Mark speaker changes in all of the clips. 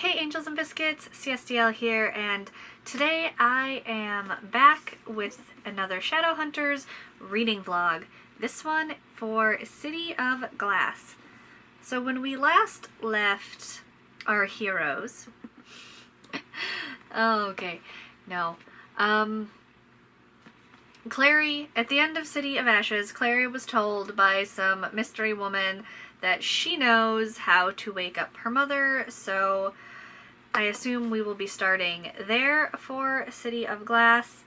Speaker 1: Hey Angels and Biscuits, CSDL here, and today I am back with another Shadowhunters reading vlog. This one for City of Glass. So when we last left our heroes... Clary, at the end of City of Ashes, Clary was told by some mystery woman that she knows how to wake up her mother, so I assume we will be starting there for City of Glass.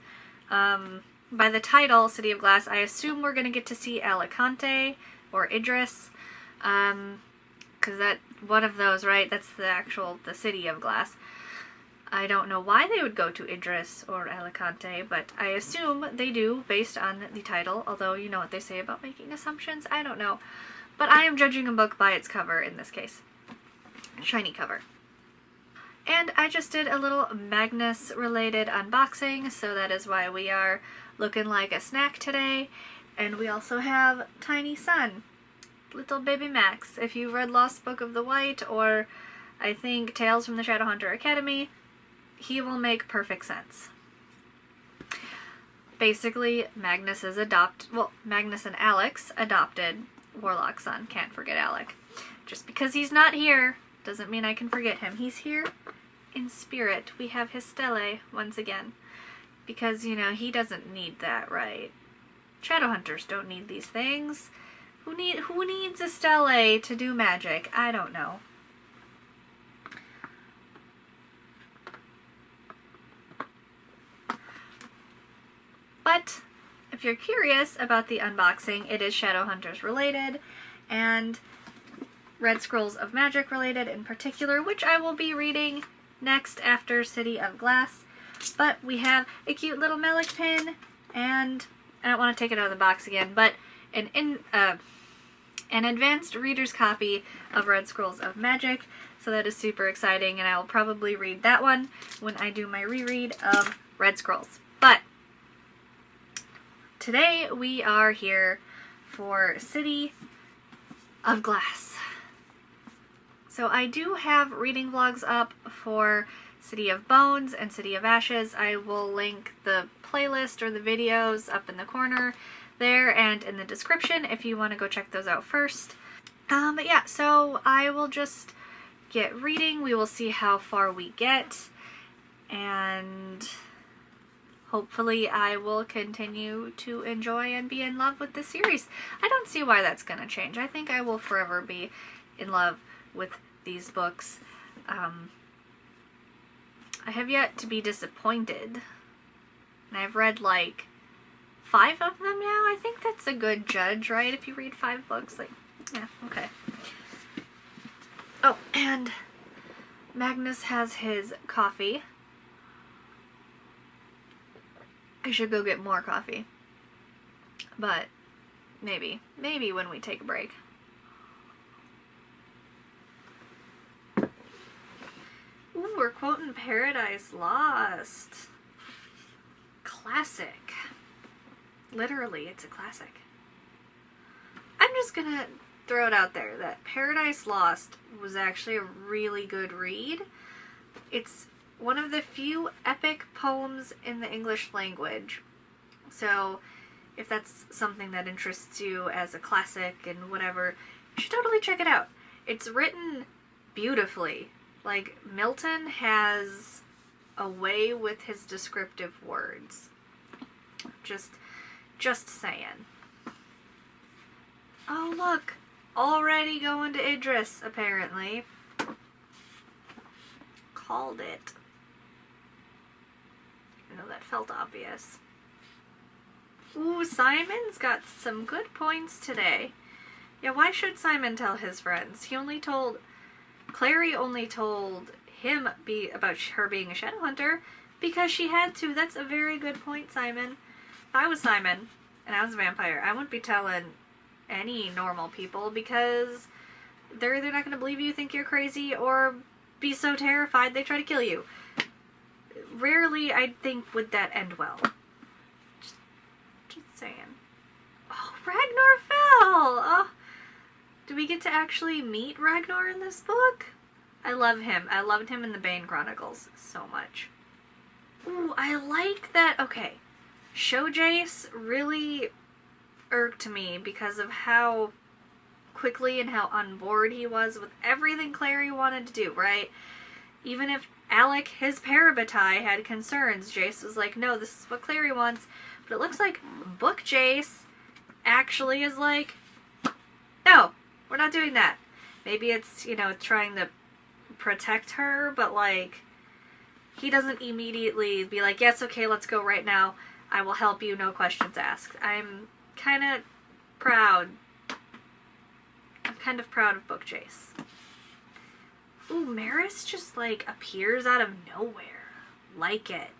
Speaker 1: By the title, City of Glass, I assume we're going to get to see Alicante or Idris, because that, one of those, right? That's the City of Glass. I don't know why they would go to Idris or Alicante, but I assume they do based on the title, although you know what they say about making assumptions. I don't know. But I am judging a book by its cover in this case. Shiny cover. And I just did a little Magnus-related unboxing, so that is why we are looking like a snack today. And we also have Tiny Sun, little baby Max. If you've read Lost Book of the White, or I think Tales from the Shadowhunter Academy, he will make perfect sense. Basically, Magnus and Alex adopted Warlock's son. Can't forget Alec. Just because he's not here doesn't mean I can forget him. He's here in spirit. We have his stele once again. Because, you know, he doesn't need that, right? Shadowhunters don't need these things. Who needs a stele to do magic? I don't know. But if you're curious about the unboxing, it is Shadowhunters related and Red Scrolls of Magic related in particular, which I will be reading next after City of Glass. But we have a cute little Melic pin, and I don't want to take it out of the box again, but an advanced reader's copy of Red Scrolls of Magic, so that is super exciting, and I will probably read that one when I do my reread of Red Scrolls. But today we are here for City of Glass. So I do have reading vlogs up for City of Bones and City of Ashes. I will link the playlist or the videos up in the corner there and in the description if you want to go check those out first. But yeah, so I will just get reading. We will see how far we get, and hopefully I will continue to enjoy and be in love with the series. I don't see why that's going to change. I think I will forever be in love with these books. I have yet to be disappointed. And I've read like 5 of them now. I think that's a good judge, right? If you read 5 books, like, yeah, okay. Oh, and Magnus has his coffee. I should go get more coffee. But maybe when we take a break. Ooh, we're quoting Paradise Lost. Classic. Literally, it's a classic. I'm just gonna throw it out there that Paradise Lost was actually a really good read. It's one of the few epic poems in the English language. So if that's something that interests you as a classic and whatever, you should totally check it out. It's written beautifully. Like, Milton has a way with his descriptive words. Just saying. Oh, look. Already going to Idris, apparently. Called it. I know that felt obvious. Ooh, Simon's got some good points today. Yeah, why should Simon tell his friends? Clary only told him about her being a Shadowhunter because she had to. That's a very good point, Simon. If I was Simon and I was a vampire, I wouldn't be telling any normal people because they're either not going to believe you, think you're crazy, or be so terrified they try to kill you. Rarely, I think, would that end well. Just saying. Oh, Ragnar fell! Oh, do we get to actually meet Ragnar in this book? I love him. I loved him in the Bane Chronicles so much. Ooh, I like that. Okay. Show Jace really irked me because of how quickly and how on board he was with everything Clary wanted to do, right? Even if Alec, his parabatai, had concerns, Jace was like, no, this is what Clary wants. But it looks like Book Jace actually is like, no, we're not doing that. Maybe it's, you know, trying to protect her, but like, he doesn't immediately be like, yes, okay, let's go right now. I will help you, no questions asked. I'm kind of proud. I'm kind of proud of Book Jace. Ooh, Maris just, like, appears out of nowhere. Like it.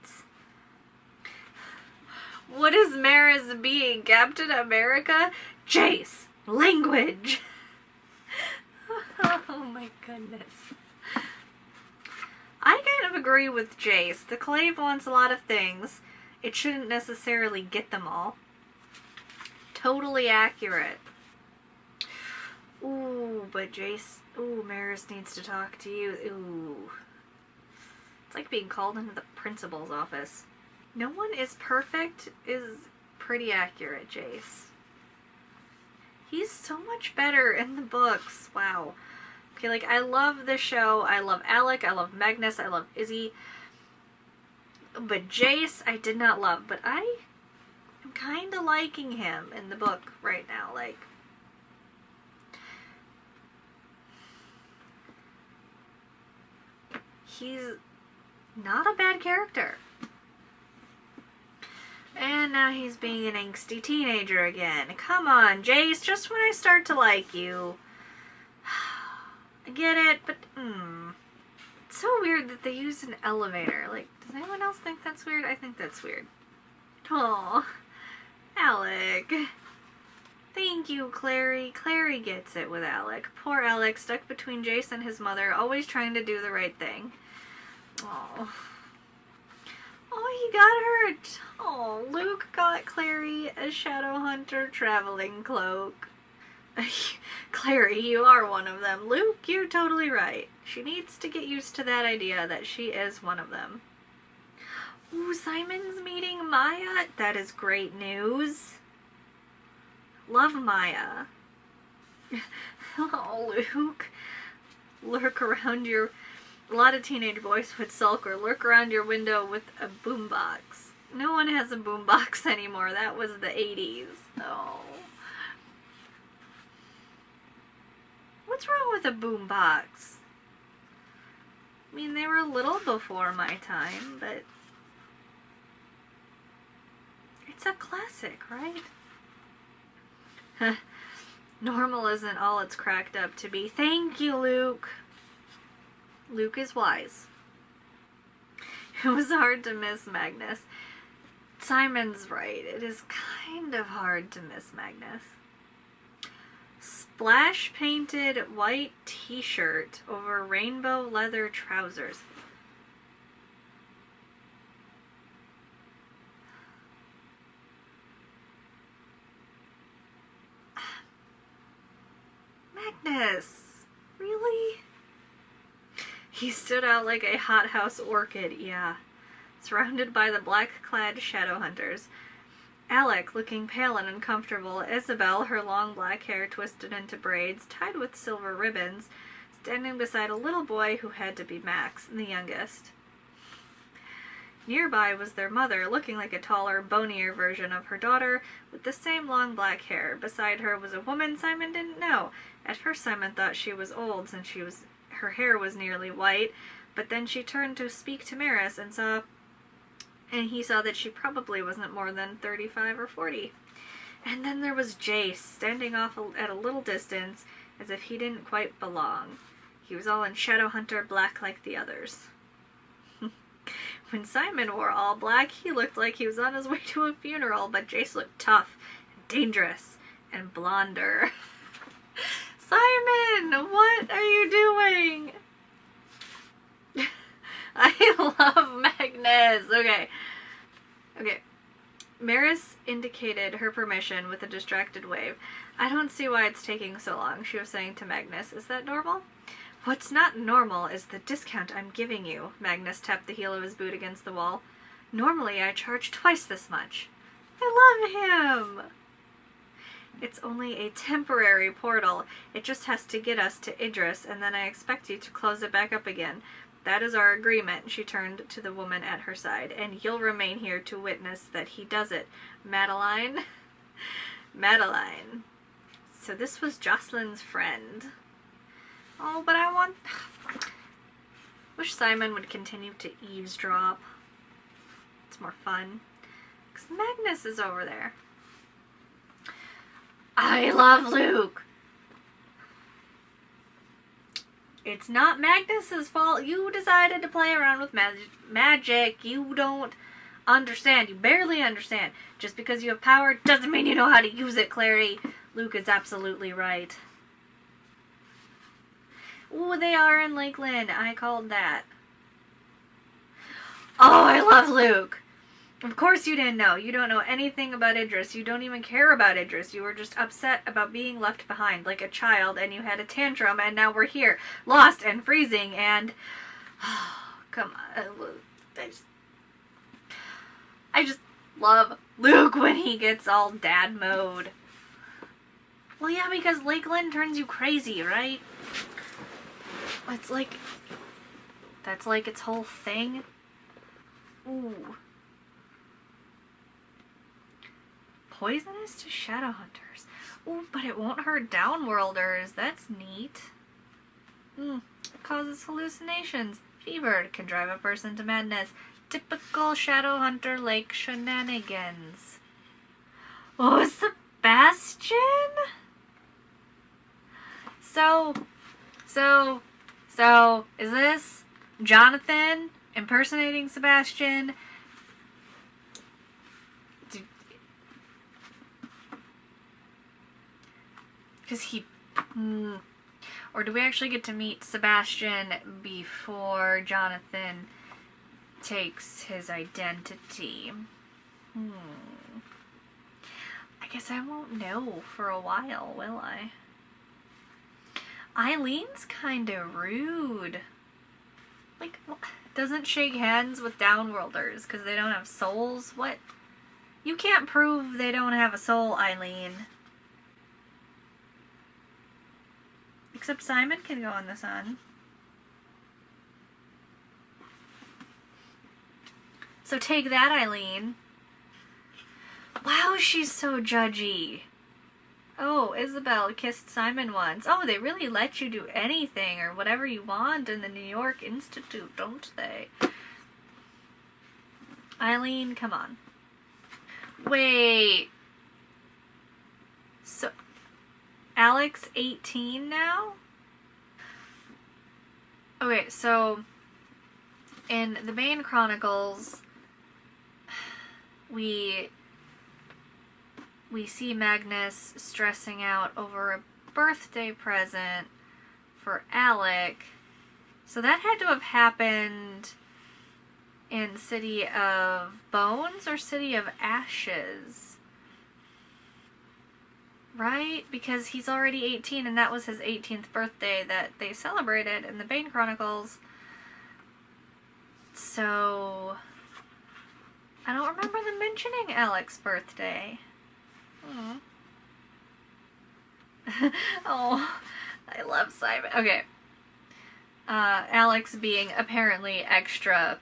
Speaker 1: What is Maris being? Captain America? Jace! Language! Oh my goodness. I kind of agree with Jace. The Clave wants a lot of things. It shouldn't necessarily get them all. Totally accurate. Ooh, but Jace... Ooh, Maris needs to talk to you. Ooh. It's like being called into the principal's office. No one is perfect is pretty accurate, Jace. He's so much better in the books. Wow. Okay, like, I love the show. I love Alec. I love Magnus. I love Izzy. But Jace, I did not love. But I am kind of liking him in the book right now. Like, he's not a bad character. And now he's being an angsty teenager again. Come on, Jace, just when I start to like you. I get it, but it's so weird that they use an elevator. Like, does anyone else think that's weird? I think that's weird. Aw, Alec. Thank you, Clary. Clary gets it with Alec. Poor Alec, stuck between Jace and his mother, always trying to do the right thing. Oh. Oh, he got hurt. Oh, Luke got Clary a Shadowhunter traveling cloak. Clary, you are one of them. Luke, you're totally right. She needs to get used to that idea that she is one of them. Ooh, Simon's meeting Maya. That is great news. Love Maya. Oh, Luke. Lurk around your... A lot of teenage boys would sulk or lurk around your window with a boombox. No one has a boombox anymore. That was the 80s. Oh. What's wrong with a boombox? I mean, they were a little before my time, but it's a classic, right? Normal isn't all it's cracked up to be. Thank you, Luke. Luke is wise. It was hard to miss Magnus. Simon's right. It is kind of hard to miss Magnus. Splash painted white t-shirt over rainbow leather trousers. Magnus! Really? He stood out like a hothouse orchid, yeah. Surrounded by the black-clad Shadowhunters. Alec, looking pale and uncomfortable. Isabel, her long black hair twisted into braids, tied with silver ribbons, standing beside a little boy who had to be Max, the youngest. Nearby was their mother, looking like a taller, bonier version of her daughter, with the same long black hair. Beside her was a woman Simon didn't know. At first Simon thought she was old, since her hair was nearly white, but then she turned to speak to Maris and he saw that she probably wasn't more than 35 or 40. And then there was Jace, standing off at a little distance, as if he didn't quite belong. He was all in Shadowhunter black like the others. When Simon wore all black, he looked like he was on his way to a funeral, but Jace looked tough, and dangerous, and blonder. Simon, what are you doing? I love Magnus. Okay. Maris indicated her permission with a distracted wave. I don't see why it's taking so long, she was saying to Magnus. Is that normal? What's not normal is the discount I'm giving you. Magnus tapped the heel of his boot against the wall. Normally I charge twice this much. I love him! It's only a temporary portal. It just has to get us to Idris, and then I expect you to close it back up again. That is our agreement, she turned to the woman at her side, and you'll remain here to witness that he does it. Madeline? Madeline. So this was Jocelyn's friend. Oh, but I want... Wish Simon would continue to eavesdrop. It's more fun. Because Magnus is over there. I love Luke! It's not Magnus's fault. You decided to play around with magic. You don't understand. You barely understand. Just because you have power doesn't mean you know how to use it, Clary. Luke is absolutely right. Ooh, they are in Lakeland. I called that. Oh, I love Luke. Of course you didn't know. You don't know anything about Idris. You don't even care about Idris. You were just upset about being left behind like a child, and you had a tantrum, and now we're here, lost and freezing, and... Oh, come on. I just love Luke when he gets all dad mode. Well, yeah, because Lakeland turns you crazy, right? It's like... That's like its whole thing. Ooh. Poisonous to Shadowhunters. Ooh, but it won't hurt downworlders. That's neat. It causes hallucinations. Fever can drive a person to madness. Typical Shadowhunter-like shenanigans. Oh, Sebastian? So, is this Jonathan impersonating Sebastian? Because he... Or do we actually get to meet Sebastian before Jonathan takes his identity? I guess I won't know for a while, will I? Eileen's kinda rude. Like, doesn't shake hands with downworlders because they don't have souls? What? You can't prove they don't have a soul, Eileen. Except Simon can go in the sun. So take that, Eileen. Wow, she's so judgy. Oh, Isabel kissed Simon once. Oh, they really let you do anything or whatever you want in the New York Institute, don't they? Eileen, come on. Wait. So... Alex 18 now? Okay, so in the Bane Chronicles, we see Magnus stressing out over a birthday present for Alec. So that had to have happened in City of Bones or City of Ashes? Right? Because he's already 18 and that was his 18th birthday that they celebrated in the Bane Chronicles. So... I don't remember them mentioning Alec's birthday. Oh, I love Simon. Okay. Alex being apparently extra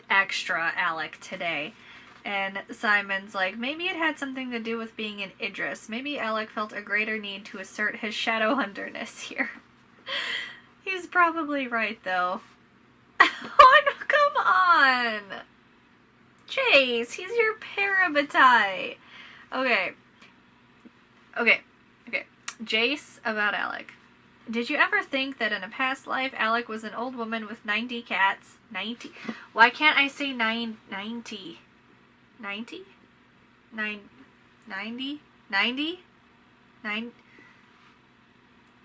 Speaker 1: Alec today. And Simon's like, maybe it had something to do with being in Idris. Maybe Alec felt a greater need to assert his Shadowhunterness here. He's probably right, though. Oh, no, come on! Jace, he's your parabatai. Okay. Jace about Alec. Did you ever think that in a past life, Alec was an old woman with 90 cats? 90? Why can't I say 90? 90? 90? 90? 90? 90?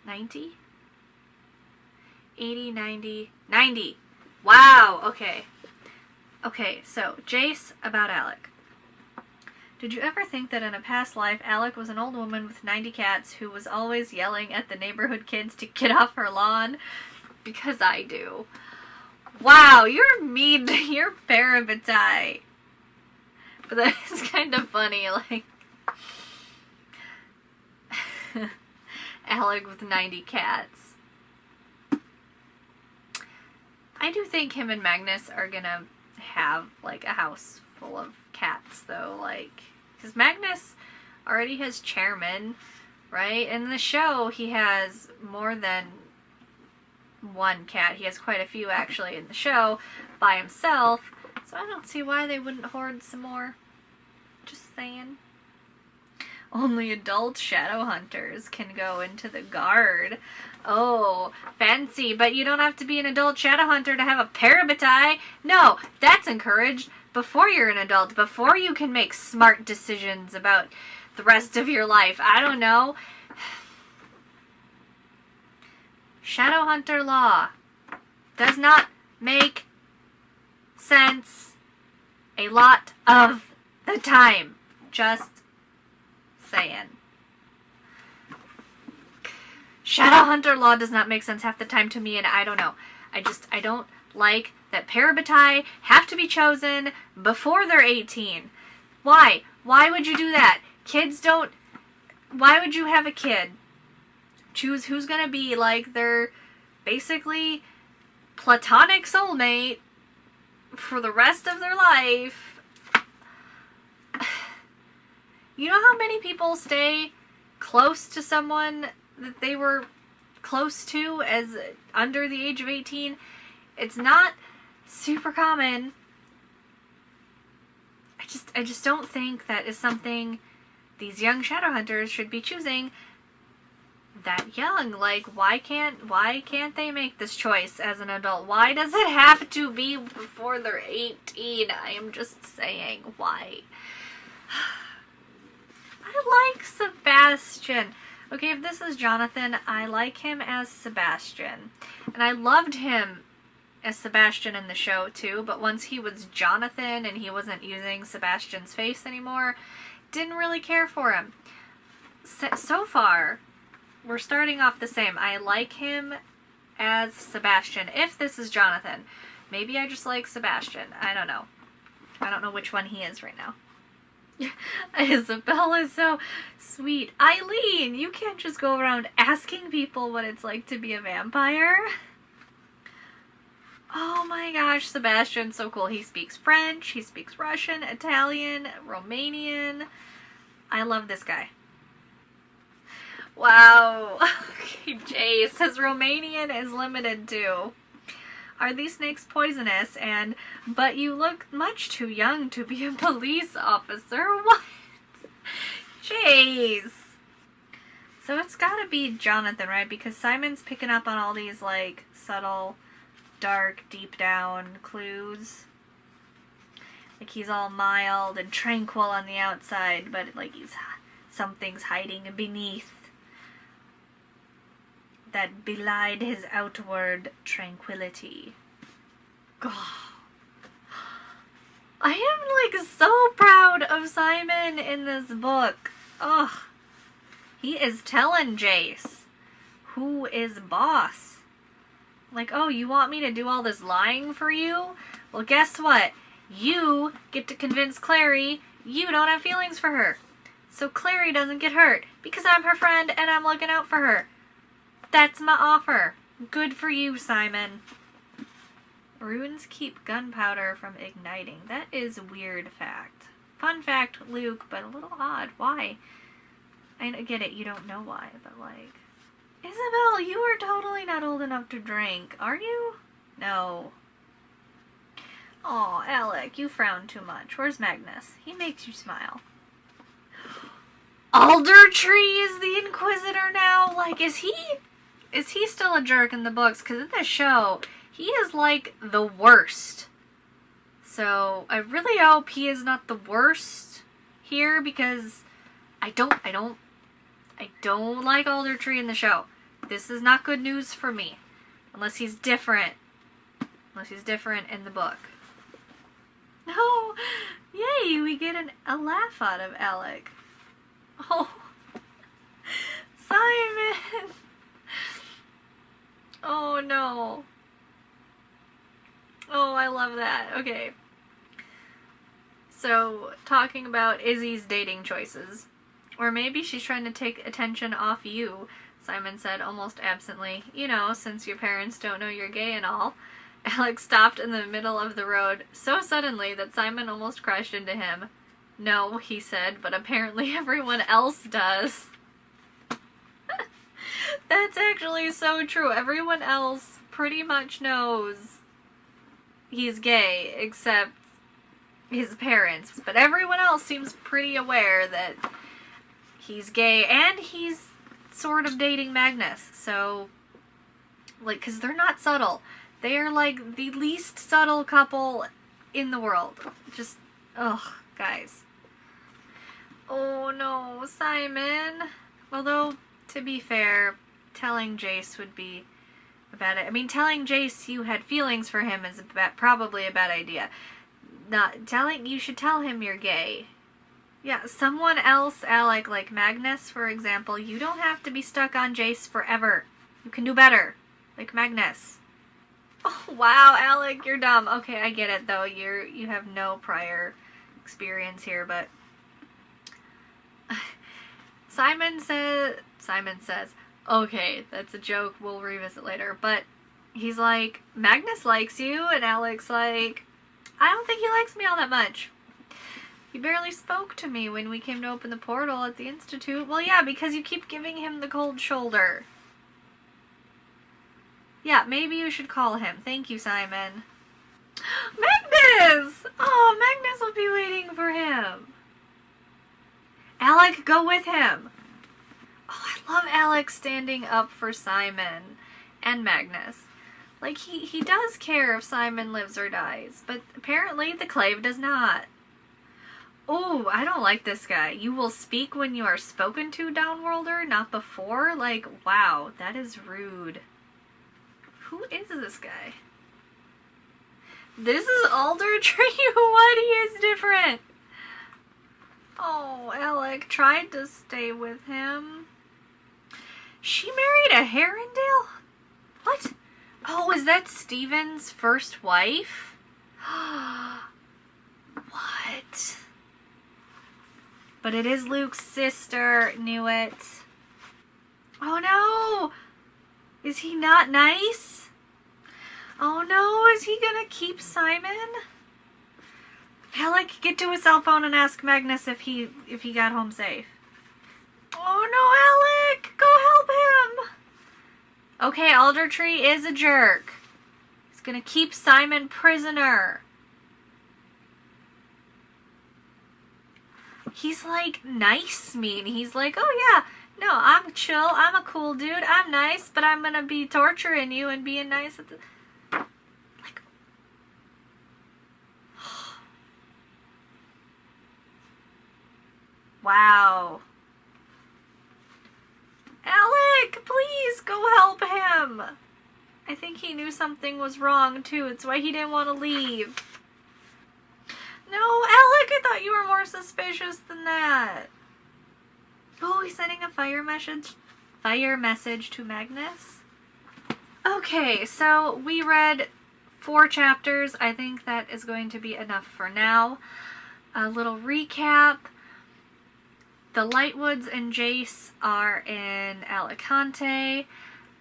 Speaker 1: 90? 80, 90, 90. Wow, okay. Okay, so, Jace about Alec. Did you ever think that in a past life, Alec was an old woman with 90 cats who was always yelling at the neighborhood kids to get off her lawn? Because I do. Wow, you're mean. You're parabatai. But that is kind of funny, like... Alec with 90 cats. I do think him and Magnus are gonna have, like, a house full of cats, though, like... Because Magnus already has chairman, right? In the show, he has more than one cat. He has quite a few, actually, in the show by himself. So I don't see why they wouldn't hoard some more. Just saying. Only adult Shadowhunters can go into the guard. Oh, fancy. But you don't have to be an adult Shadowhunter to have a parabatai. No, that's encouraged. Before you're an adult, before you can make smart decisions about the rest of your life. I don't know. Shadowhunter law does not make sense a lot of the time. Just saying. Shadowhunter law does not make sense half the time to me, and I don't know. I don't like that parabatai have to be chosen before they're 18. Why? Why would you do that? Kids don't... Why would you have a kid choose who's gonna be, like, their basically platonic soulmate for the rest of their life? You know how many people stay close to someone that they were close to as under the age of 18? It's not super common. I just don't think that is something these young Shadowhunters should be choosing that young. Like, why can't they make this choice as an adult? Why does it have to be before they're 18? I am just saying, why? I like Sebastian. Okay, if this is Jonathan, I like him as Sebastian. And I loved him as Sebastian in the show too, but once he was Jonathan and he wasn't using Sebastian's face anymore, didn't really care for him. So far, we're starting off the same. I like him as Sebastian. If this is Jonathan, maybe I just like Sebastian. I don't know. I don't know which one he is right now. Isabel is so sweet. Eileen, you can't just go around asking people what it's like to be a vampire. Oh my gosh, Sebastian's so cool. He speaks French, he speaks Russian, Italian, Romanian. I love this guy. Wow. Okay, Jay says Romanian is limited to. Are these snakes poisonous? And, but you look much too young to be a police officer. What? Jeez. So it's gotta be Jonathan, right? Because Simon's picking up on all these, like, subtle, dark, deep down clues. Like, he's all mild and tranquil on the outside, but, like, something's hiding beneath that belied his outward tranquility. God. I am, like, so proud of Simon in this book. Ugh. He is telling Jace who is boss. Like, oh, you want me to do all this lying for you? Well, guess what? You get to convince Clary you don't have feelings for her. So Clary doesn't get hurt because I'm her friend and I'm looking out for her. That's my offer. Good for you, Simon. Runes keep gunpowder from igniting. That is a weird fact. Fun fact, Luke, but a little odd. Why? I get it, you don't know why, but like... Isabel, you are totally not old enough to drink, are you? No. Aw, Alec, you frown too much. Where's Magnus? He makes you smile. Aldertree is the Inquisitor now? Like, is he still a jerk in the books? Because in the show, he is like the worst. So I really hope he is not the worst here, because I don't like Aldertree in the show. This is not good news for me. Unless he's different. Unless he's different in the book. No! Yay, we get a laugh out of Alec. Oh, Simon! Oh no. Oh, I love that. Okay. So, talking about Izzy's dating choices. Or maybe she's trying to take attention off you, Simon said almost absently. You know, since your parents don't know you're gay and all. Alex stopped in the middle of the road so suddenly that Simon almost crashed into him. No, he said, but apparently everyone else does. That's actually so true. Everyone else pretty much knows he's gay, except his parents. But everyone else seems pretty aware that he's gay, and he's sort of dating Magnus. So, like, because they're not subtle. They are, like, the least subtle couple in the world. Just, ugh, guys. Oh, no, Simon. Although, to be fair, telling Jace would be a bad idea. I mean, telling Jace you had feelings for him is probably a bad idea. You should tell him you're gay. Yeah, someone else, Alec, like Magnus, for example, you don't have to be stuck on Jace forever. You can do better. Like Magnus. Oh, wow, Alec, you're dumb. Okay, I get it, though. You have no prior experience here, but... Simon says, okay, that's a joke, we'll revisit later, but he's like, Magnus likes you, and Alec's like, I don't think he likes me all that much. He barely spoke to me when we came to open the portal at the Institute. Well, yeah, because you keep giving him the cold shoulder. Yeah, maybe you should call him. Thank you, Simon. Magnus! Oh, Magnus will be waiting for him. Alec, go with him. Oh, I love Alec standing up for Simon and Magnus. Like, he does care if Simon lives or dies, but apparently the Clave does not. Oh, I don't like this guy. You will speak when you are spoken to, Downworlder, not before? Like, wow, that is rude. Who is this guy? This is Aldertree? What? He is different. Oh, Alec tried to stay with him. She married a Herondale? What? Oh, is that Steven's first wife? What? But it is Luke's sister. Knew it. Oh no! Is he not nice? Oh no, is he gonna keep Simon? Alec, get to his cell phone and ask Magnus if he got home safe. Oh no, Alec! Go help him! Okay, Aldertree is a jerk. He's gonna keep Simon prisoner. He's like nice mean. He's like, oh yeah, no, I'm chill. I'm a cool dude. I'm nice, but I'm gonna be torturing you and being nice at the... Like... Wow. Alec, please go help him. I think he knew something was wrong too. It's why he didn't want to leave. No, Alec, I thought you were more suspicious than that. Oh, he's sending a fire message to Magnus. Okay, so we read 4 chapters. I think that is going to be enough for now. A little recap. The Lightwoods and Jace are in Alicante.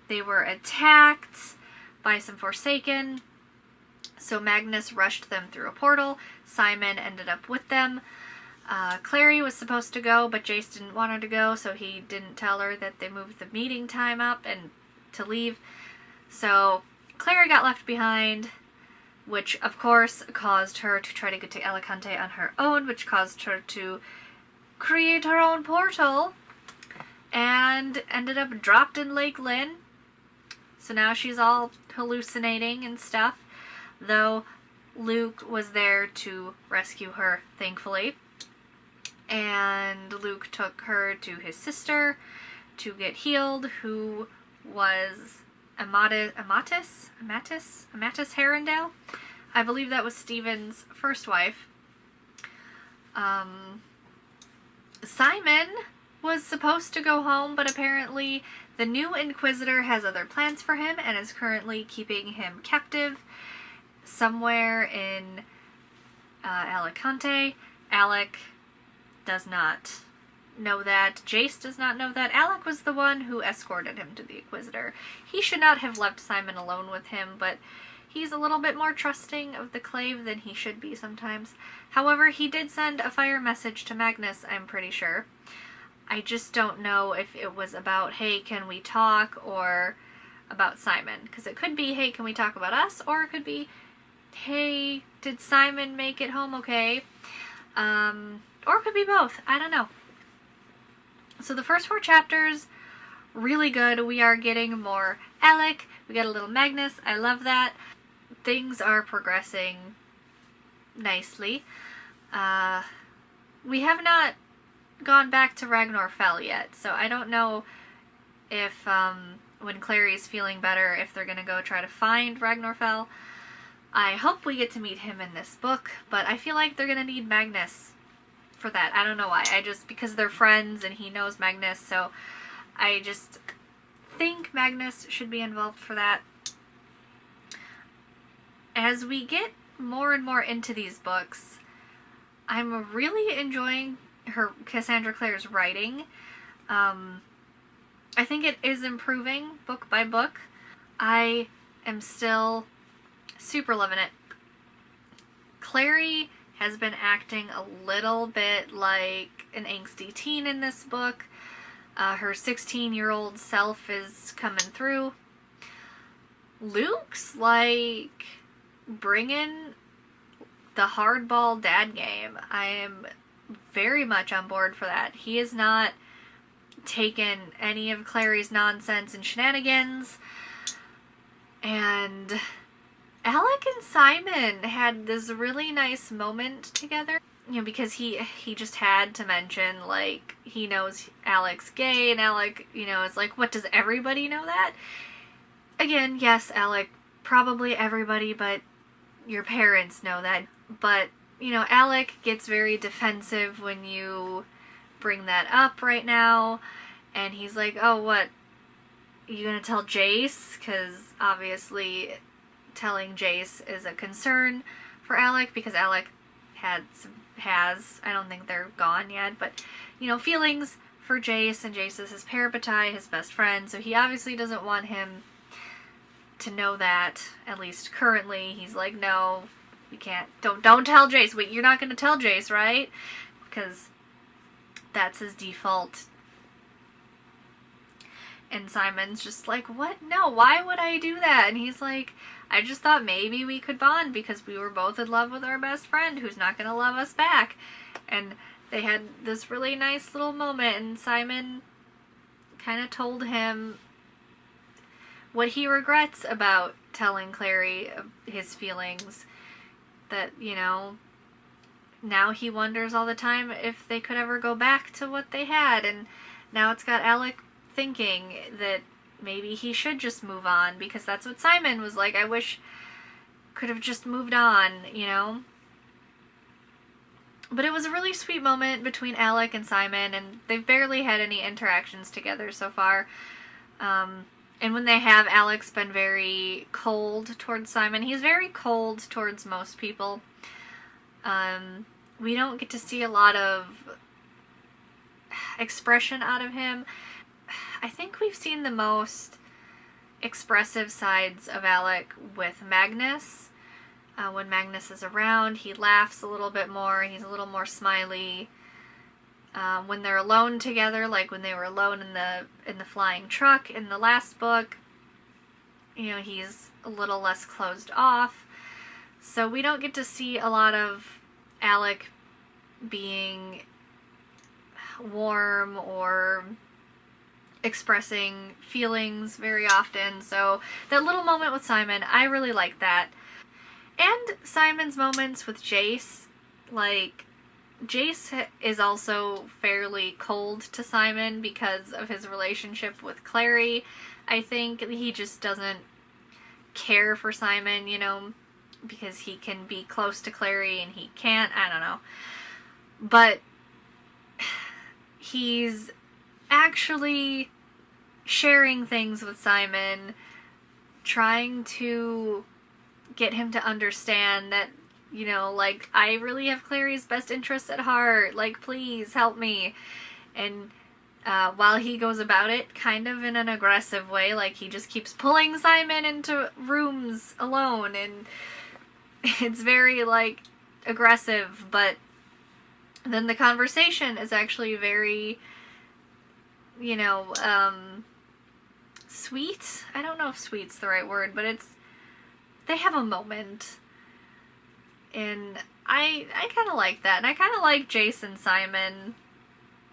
Speaker 1: They were attacked by some Forsaken. So Magnus rushed them through a portal. Simon ended up with them. Clary was supposed to go, but Jace didn't want her to go, so he didn't tell her that they moved the meeting time up and to leave. So Clary got left behind, which of course caused her to try to get to Alicante on her own, which caused her to create her own portal, and ended up dropped in Lake Lynn. So now she's all hallucinating and stuff, though Luke was there to rescue her, thankfully. And Luke took her to his sister to get healed, who was Amatis Herondale. I believe that was Stephen's first wife. Simon was supposed to go home, but apparently the new Inquisitor has other plans for him and is currently keeping him captive somewhere in Alicante. Alec does not know that. Jace does not know that. Alec was the one who escorted him to the Inquisitor. He should not have left Simon alone with him, but he's a little bit more trusting of the Clave than he should be sometimes. However, he did send a fire message to Magnus, I'm pretty sure. I just don't know if it was about, hey, can we talk, or about Simon. Because it could be, hey, can we talk about us? Or it could be, hey, did Simon make it home okay? Or it could be both. I don't know. So the first 4 chapters, really good. We are getting more Alec. We got a little Magnus. I love that. Things are progressing nicely. We have not gone back to Ragnarfell yet, so I don't know if when Clary's feeling better, if they're gonna go try to find Ragnarfell. I hope we get to meet him in this book, but I feel like they're gonna need Magnus for that. I don't know why. Because they're friends and he knows Magnus, so I just think Magnus should be involved for that. As we get more and more into these books, I'm really enjoying Cassandra Clare's writing. I think it is improving book by book. I am still super loving it. Clary has been acting a little bit like an angsty teen in this book. Her 16-year-old self is coming through. Luke's like bringing the hardball dad game. I am very much on board for that. He has not taken any of Clary's nonsense and shenanigans. And Alec and Simon had this really nice moment together. You know, because he just had to mention, like, he knows Alec's gay, and Alec, you know, it's like, what, does everybody know that? Again, yes, Alec, probably everybody, but your parents know that. But, you know, Alec gets very defensive when you bring that up right now, and he's like, oh, what, you gonna tell Jace? Because obviously telling Jace is a concern for Alec, because Alec has, I don't think they're gone yet, but, you know, feelings for Jace, and Jace is his parabatai, his best friend, so he obviously doesn't want him to know that, at least currently. He's like, no, we can't, don't tell Jace. Wait, you're not going to tell Jace, right? Because that's his default. And Simon's just like, what? No, why would I do that? And he's like, I just thought maybe we could bond because we were both in love with our best friend who's not going to love us back. And they had this really nice little moment, and Simon kind of told him what he regrets about telling Clary his feelings. That, you know, now he wonders all the time if they could ever go back to what they had. And now it's got Alec thinking that maybe he should just move on, because that's what Simon was like. I wish could have just moved on, you know? But it was a really sweet moment between Alec and Simon, and they've barely had any interactions together so far. And when they have, Alec's been very cold towards Simon. He's very cold towards most people. We don't get to see a lot of expression out of him. I think we've seen the most expressive sides of Alec with Magnus. When Magnus is around, he laughs a little bit more. He's a little more smiley. When they're alone together, like when they were alone in the flying truck in the last book, you know, he's a little less closed off. So we don't get to see a lot of Alec being warm or expressing feelings very often. So that little moment with Simon, I really like that. And Simon's moments with Jace, like, Jace is also fairly cold to Simon because of his relationship with Clary. I think he just doesn't care for Simon, you know, because he can be close to Clary and he can't. I don't know. but he's actually sharing things with Simon, trying to get him to understand that, you know, like, I really have Clary's best interests at heart, like, please help me. And while he goes about it kind of in an aggressive way, like, he just keeps pulling Simon into rooms alone, and it's very, like, aggressive, but then the conversation is actually very, you know, sweet. I don't know if sweet's the right word, but they have a moment. And I kind of like that. And I kind of like Jace and Simon,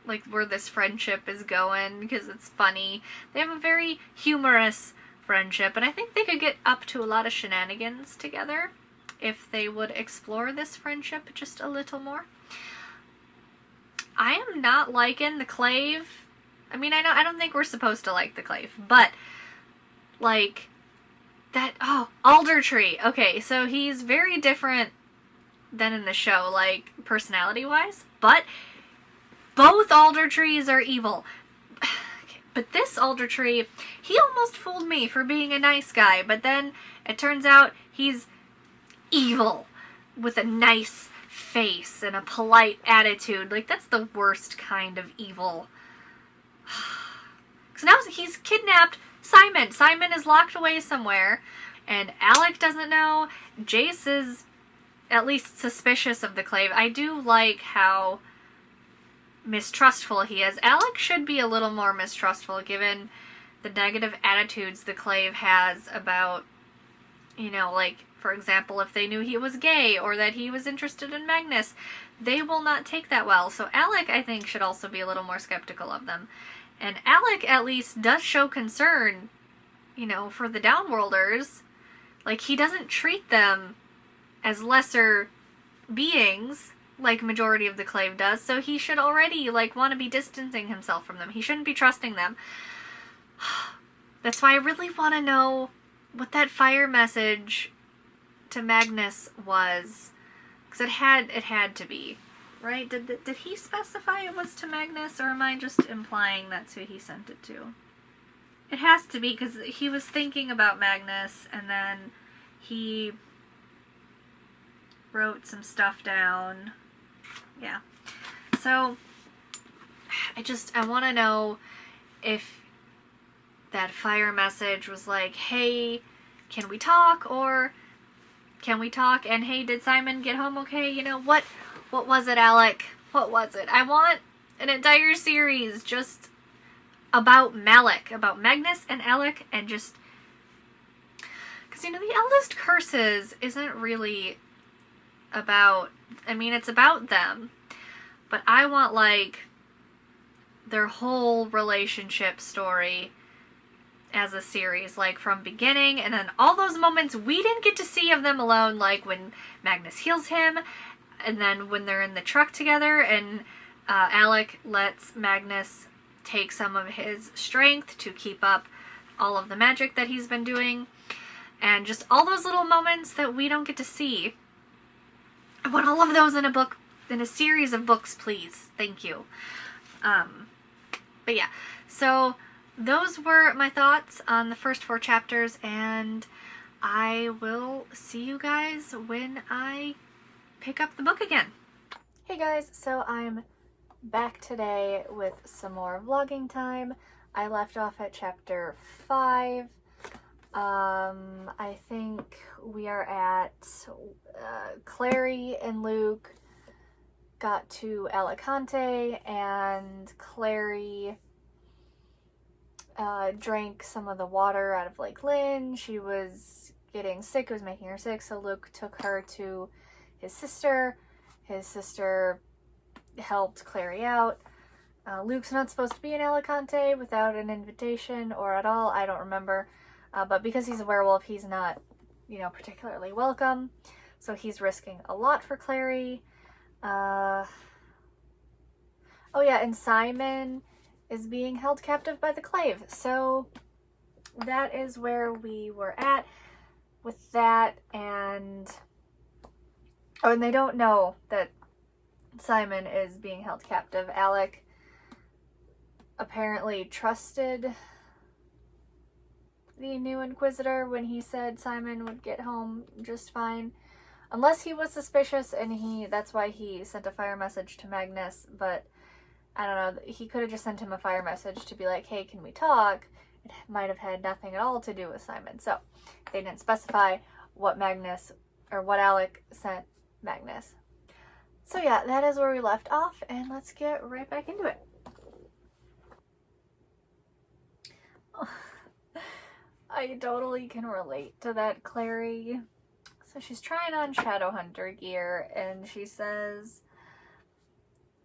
Speaker 1: like, where this friendship is going, because it's funny. They have a very humorous friendship, and I think they could get up to a lot of shenanigans together if they would explore this friendship just a little more. I am not liking the Clave. I mean, I don't think we're supposed to like the Clave, but, like, that, Alder Tree. Okay, so he's very different than in the show, like, personality-wise, but both Alder Trees are evil. Okay, but this Alder Tree, he almost fooled me for being a nice guy, but then it turns out he's evil with a nice face and a polite attitude. Like, that's the worst kind of evil. So now he's kidnapped Simon. Simon is locked away somewhere, and Alec doesn't know. Jace is at least suspicious of the Clave. I do like how mistrustful he is. Alec should be a little more mistrustful, given the negative attitudes the Clave has about, you know, like, for example, if they knew he was gay or that he was interested in Magnus, they will not take that well. So Alec, I think, should also be a little more skeptical of them. And Alec, at least, does show concern, you know, for the Downworlders. Like, he doesn't treat them as lesser beings, like majority of the Clave does, so he should already, like, want to be distancing himself from them. He shouldn't be trusting them. That's why I really want to know what that fire message to Magnus was. Because it had to be. Right? Did he specify it was to Magnus, or am I just implying that's who he sent it to? It has to be, because he was thinking about Magnus, and then he wrote some stuff down. Yeah. So, I want to know if that fire message was like, hey, can we talk? Or, can we talk? And hey, did Simon get home okay? You know, what was it, Alec? What was it? I want an entire series just about Malik, about Magnus and Alec, and just, because, you know, the Eldest Curses isn't really about, I mean, it's about them, but I want, like, their whole relationship story as a series, like, from beginning, and then all those moments we didn't get to see of them alone, like when Magnus heals him, and then when they're in the truck together, and Alec lets Magnus take some of his strength to keep up all of the magic that he's been doing, and just all those little moments that we don't get to see. I want all of those in a book, in a series of books, please. Thank you. But yeah, so those were my thoughts on the first 4 chapters, and I will see you guys when I pick up the book again. Hey guys, so I'm back today with some more vlogging time. I left off at chapter 5. I think we are at Clary and Luke got to Alicante, and Clary drank some of the water out of Lake Lynn. She was getting sick, it was making her sick, so Luke took her to his sister. His sister helped Clary out. Luke's not supposed to be in Alicante without an invitation, or at all, I don't remember. But because he's a werewolf, he's not, you know, particularly welcome. So he's risking a lot for Clary. Oh yeah, and Simon is being held captive by the Clave. So that is where we were at with that. And oh, and they don't know that Simon is being held captive. Alec apparently trusted the new Inquisitor when he said Simon would get home just fine. Unless he was suspicious and that's why he sent a fire message to Magnus, but I don't know, he could have just sent him a fire message to be like, hey, can we talk? It might have had nothing at all to do with Simon. So they didn't specify what Alec sent Magnus. So yeah, that is where we left off, and let's get right back into it. I totally can relate to that, Clary. So she's trying on Shadowhunter gear, and she says,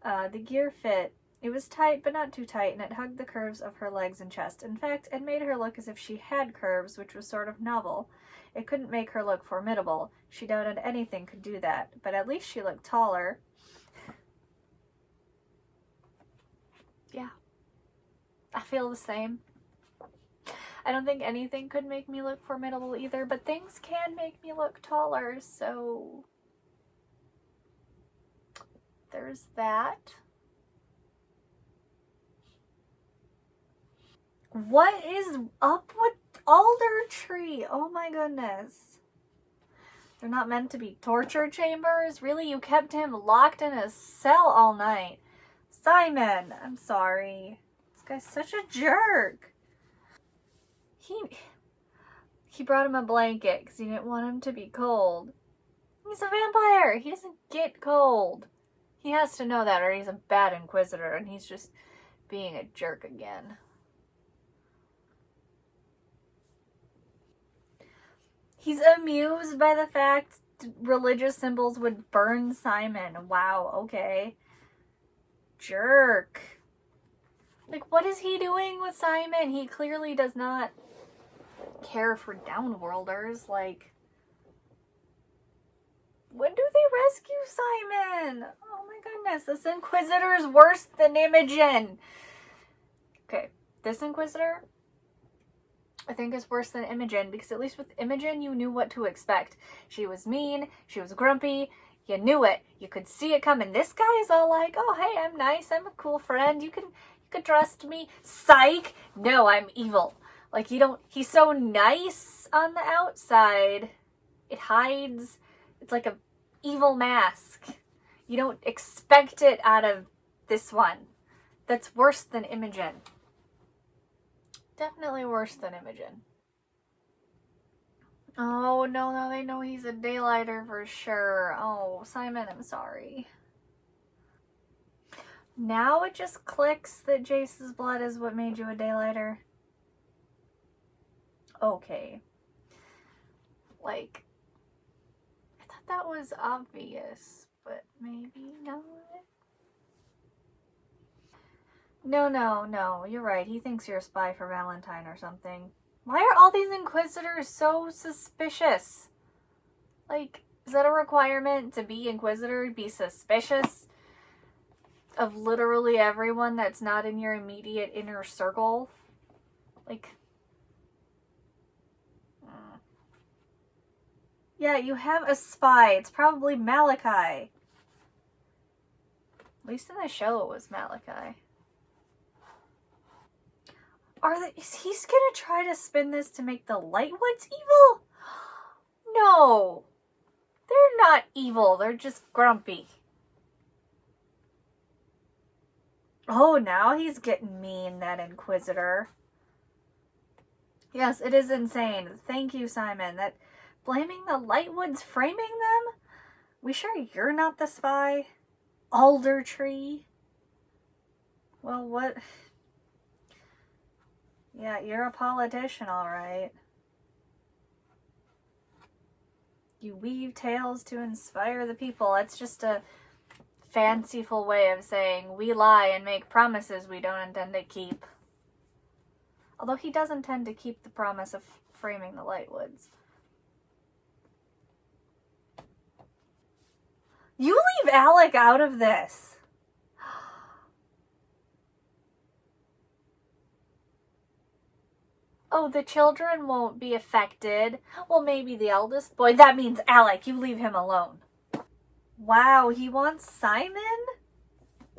Speaker 1: the gear fit. It was tight, but not too tight, and it hugged the curves of her legs and chest. In fact, it made her look as if she had curves, which was sort of novel. It couldn't make her look formidable. She doubted anything could do that, but at least she looked taller. Yeah. I feel the same. I don't think anything could make me look formidable either, but things can make me look taller, so there's that. What is up with Alder Tree? Oh my goodness. They're not meant to be torture chambers? Really? You kept him locked in a cell all night. Simon, I'm sorry. This guy's such a jerk. He brought him a blanket because he didn't want him to be cold. He's a vampire. He doesn't get cold. He has to know that, or he's a bad Inquisitor, and he's just being a jerk again. He's amused by the fact religious symbols would burn Simon. Wow, okay. Jerk. Like, what is he doing with Simon? He clearly does not care for downworlders. Like, when do they rescue Simon? Oh my goodness, this Inquisitor is worse than Imogen. Okay, this Inquisitor, I think, is worse than Imogen, because at least with Imogen you knew what to expect. She was mean, she was grumpy, you knew it, you could see it coming. This guy is all like, oh hey, I'm nice, I'm a cool friend, you can trust me. Psych! No, I'm evil. Like, he's so nice on the outside, it hides, it's like a evil mask. You don't expect it out of this one. That's worse than Imogen. Definitely worse than Imogen. Oh, no, they know he's a daylighter for sure. Oh, Simon, I'm sorry. Now it just clicks that Jace's blood is what made you a daylighter. Okay. Like, I thought that was obvious, but maybe not. No, you're right. He thinks you're a spy for Valentine or something. Why are all these Inquisitors so suspicious? Like, is that a requirement to be Inquisitor? Be suspicious of literally everyone that's not in your immediate inner circle? Like, yeah, you have a spy. It's probably Malachi. At least in the show it was Malachi. Is he gonna try to spin this to make the Lightwoods evil? No. They're not evil. They're just grumpy. Oh, now he's getting mean, that Inquisitor. Yes, it is insane. Thank you, Simon. That blaming the Lightwoods, framing them? We sure you're not the spy? Alder Tree? Well, what? Yeah, you're a politician, all right. You weave tales to inspire the people. That's just a fanciful way of saying we lie and make promises we don't intend to keep. Although he does intend to keep the promise of framing the Lightwoods. You leave Alec out of this. Oh, the children won't be affected. Well, maybe the eldest boy. That means Alec, you leave him alone. Wow, he wants Simon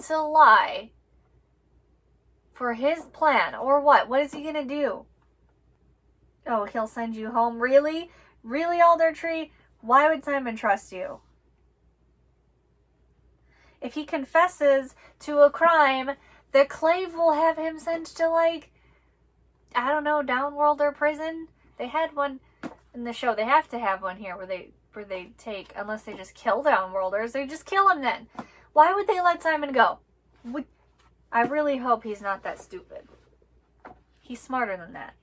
Speaker 1: to lie for his plan, or what? What is he gonna do? Oh, he'll send you home? Really? Really, Aldertree? Why would Simon trust you? If he confesses to a crime, the Clave will have him sent to, like, I don't know, Downworld or prison. They had one in the show. They have to have one here where they take, unless they just kill Downworlders, they just kill him then. Why would they let Simon go? I really hope he's not that stupid. He's smarter than that.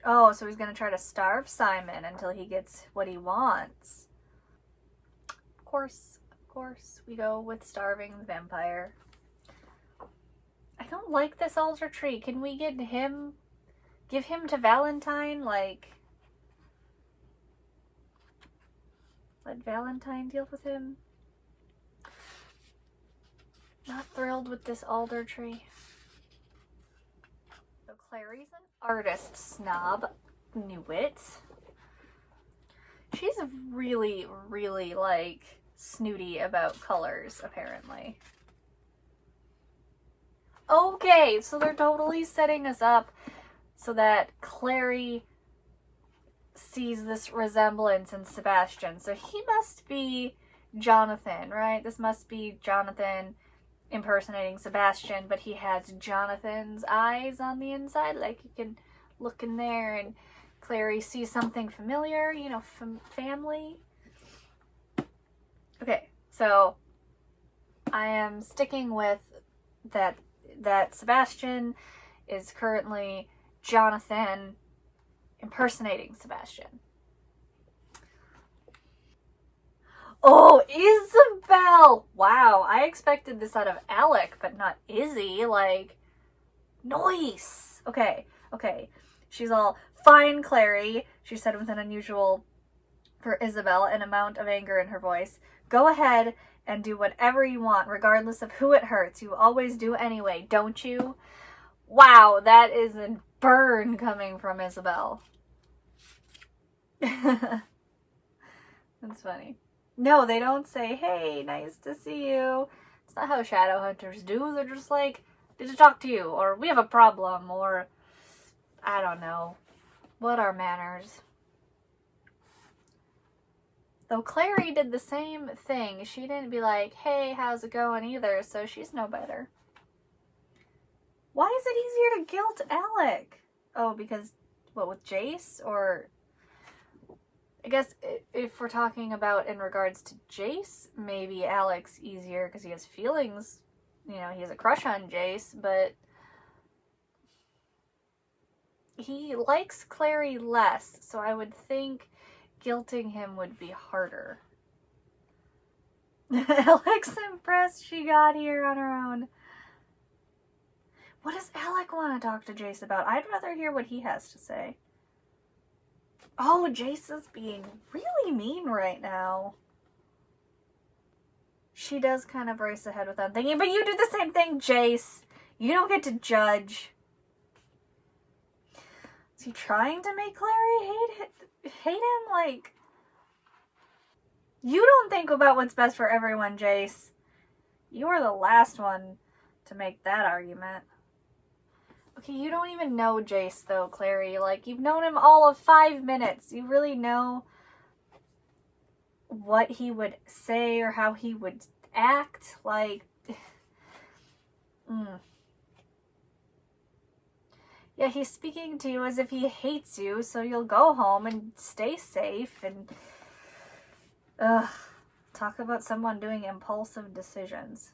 Speaker 1: Oh, so he's going to try to starve Simon until he gets what he wants. Of course, we go with starving the vampire. I don't like this Aldertree. Can we give him to Valentine? Like, let Valentine deal with him? Not thrilled with this Aldertree. So Clary's an artist snob. Knew it. She's really, really, like, snooty about colors, apparently. Okay, so they're totally setting us up so that Clary sees this resemblance in Sebastian. So he must be Jonathan, right? This must be Jonathan impersonating Sebastian, but he has Jonathan's eyes on the inside. Like, you can look in there and Clary sees something familiar, you know, family. Okay, so I am sticking with that Sebastian is currently Jonathan impersonating Sebastian. Oh, Isabel! Wow, I expected this out of Alec, but not Izzy. Like, nice! Okay. She's all, fine, Clary, she said with an unusual, for Isabel, an amount of anger in her voice. Go ahead and do whatever you want, regardless of who it hurts. You always do anyway, don't you? Wow, that is a burn coming from Isabel. That's funny. No, they don't say, hey, nice to see you. It's not how Shadowhunters do. They're just like, did I talk to you? Or we have a problem. Or, I don't know. What are manners? Though Clary did the same thing. She didn't be like, hey, how's it going either, so she's no better. Why is it easier to guilt Alec? Oh, because, what, with Jace? Or, I guess if we're talking about in regards to Jace, maybe Alec's easier because he has feelings. You know, he has a crush on Jace, but he likes Clary less, so I would think guilting him would be harder. Alec's impressed she got here on her own. What does Alec want to talk to Jace about? I'd rather hear what he has to say. Oh, Jace is being really mean right now. She does kind of race ahead without thinking, but you do the same thing, Jace. You don't get to judge. Is he trying to make Clary hate him? Like, you don't think about what's best for everyone, Jace. You are the last one to make that argument. Okay, you don't even know Jace, though, Clary. Like, you've known him all of 5 minutes. You really know what he would say or how he would act. Like, Yeah, he's speaking to you as if he hates you, so you'll go home and stay safe and... Ugh. Talk about someone doing impulsive decisions.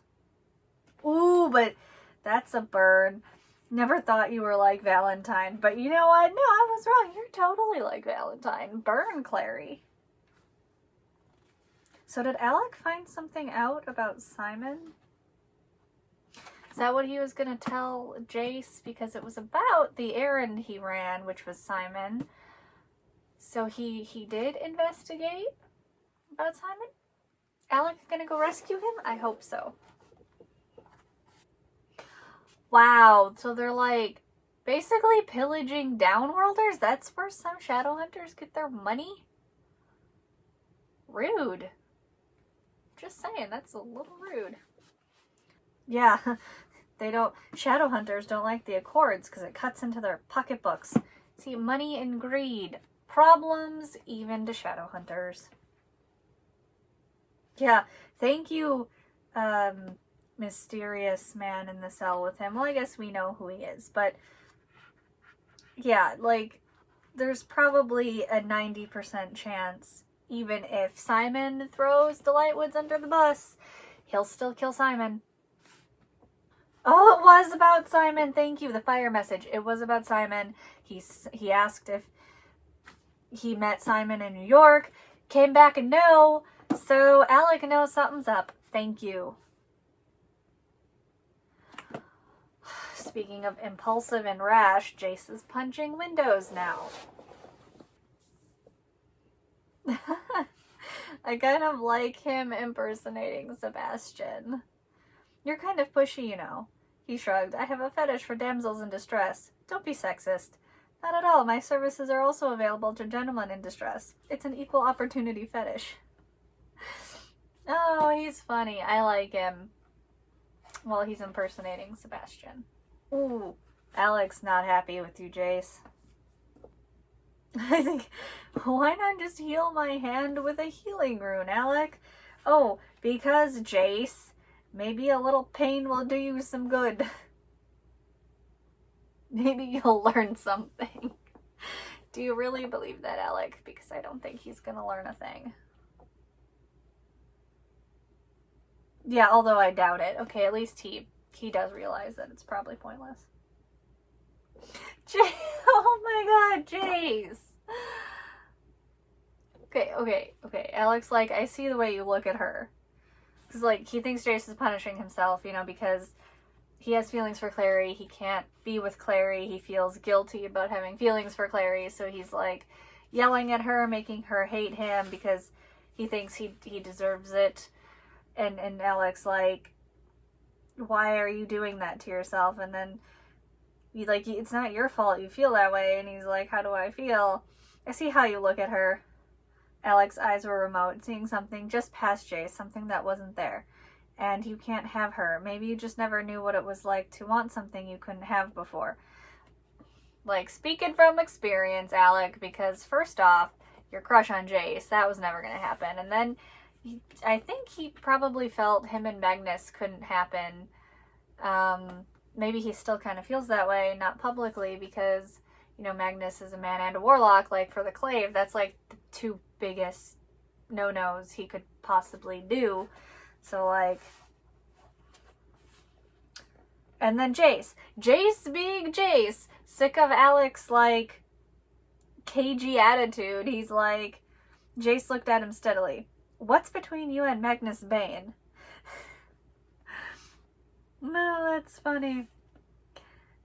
Speaker 1: Ooh, but that's a burn. Never thought you were like Valentine, but you know what? No, I was wrong. You're totally like Valentine. Burn, Clary. So did Alec find something out about Simon? Is that what he was going to tell Jace? Because it was about the errand he ran, which was Simon. So he did investigate about Simon? Alec gonna go rescue him? I hope so. Wow, so they're like basically pillaging Downworlders? That's where some Shadowhunters get their money? Rude. Just saying, that's a little rude. Yeah, Shadowhunters don't like the Accords because it cuts into their pocketbooks. See, money and greed. Problems even to Shadowhunters. Yeah, thank you, mysterious man in the cell with him. Well, I guess we know who he is, but yeah, like, there's probably a 90% chance, even if Simon throws the Lightwoods under the bus, he'll still kill Simon. Oh, it was about Simon. Thank you. The fire message. It was about Simon. He asked if he met Simon in New York. Came back and no. So Alec knows something's up. Thank you. Speaking of impulsive and rash, Jace is punching windows now. I kind of like him impersonating Sebastian. You're kind of pushy, you know. He shrugged. I have a fetish for damsels in distress. Don't be sexist. Not at all. My services are also available to gentlemen in distress. It's an equal opportunity fetish. Oh, he's funny. I like him. Well, he's impersonating Sebastian. Ooh, Alec's not happy with you, Jace. I think, why not just heal my hand with a healing rune, Alec? Oh, because, Jace, maybe a little pain will do you some good. Maybe you'll learn something. Do you really believe that, Alec? Because I don't think he's gonna learn a thing. Yeah, although I doubt it. Okay, at least he does realize that it's probably pointless. Oh my god, Jace! Okay. Alec's like, I see the way you look at her. Because, like, he thinks Jace is punishing himself, you know, because he has feelings for Clary. He can't be with Clary. He feels guilty about having feelings for Clary, so he's, like, yelling at her, making her hate him because he thinks he deserves it. And Alec's like, why are you doing that to yourself? And then you like, it's not your fault you feel that way. And he's like, how do I feel? I see how you look at her. Alec's eyes were remote, seeing something just past Jace, something that wasn't there. And you can't have her. Maybe you just never knew what it was like to want something you couldn't have before. Like, speaking from experience, Alec, because first off, your crush on Jace, that was never going to happen. And then I think he probably felt him and Magnus couldn't happen. Maybe he still kind of feels that way, not publicly, because, you know, Magnus is a man and a warlock. Like, for the Clave, that's like the two biggest no-nos he could possibly do. So, like, and then Jace being Jace, sick of Alec's, like, cagey attitude, he's like, Jace looked at him steadily. What's between you and Magnus Bane? No, that's funny.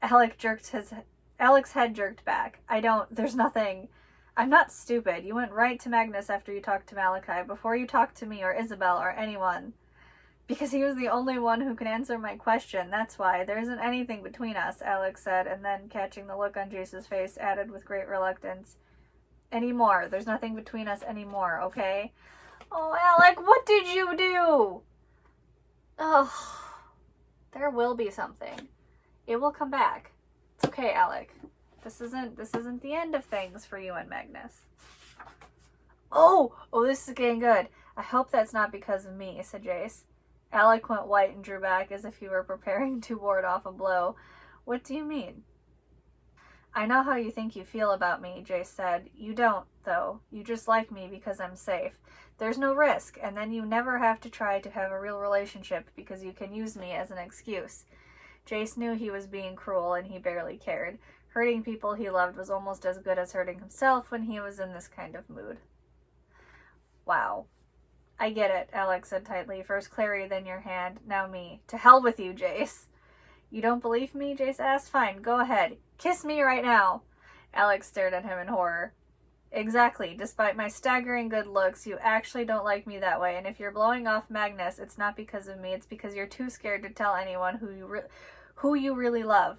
Speaker 1: Alec's head jerked back. There's nothing. I'm not stupid. You went right to Magnus after you talked to Malachi, before you talked to me or Isabel or anyone. Because he was the only one who could answer my question, that's why. There isn't anything between us, Alec said, and then, catching the look on Jace's face, added with great reluctance, anymore. There's nothing between us anymore, okay? Oh, Alec, what did you do? Oh, there will be something. It will come back. It's okay, Alec. This isn't the end of things for you and Magnus. Oh, this is getting good. I hope that's not because of me, said Jace. Alec went white and drew back as if he were preparing to ward off a blow. What do you mean? I know how you think you feel about me, Jace said. You don't, though. You just like me because I'm safe. There's no risk, and then you never have to try to have a real relationship because you can use me as an excuse. Jace knew he was being cruel, and he barely cared. Hurting people he loved was almost as good as hurting himself when he was in this kind of mood. Wow. I get it, Alec said tightly. First Clary, then your hand, now me. To hell with you, Jace. You don't believe me? Jace asked. Fine, go ahead. Kiss me right now. Alec stared at him in horror. Exactly. Despite my staggering good looks, you actually don't like me that way, and if you're blowing off Magnus, it's not because of me, it's because you're too scared to tell anyone who you really love.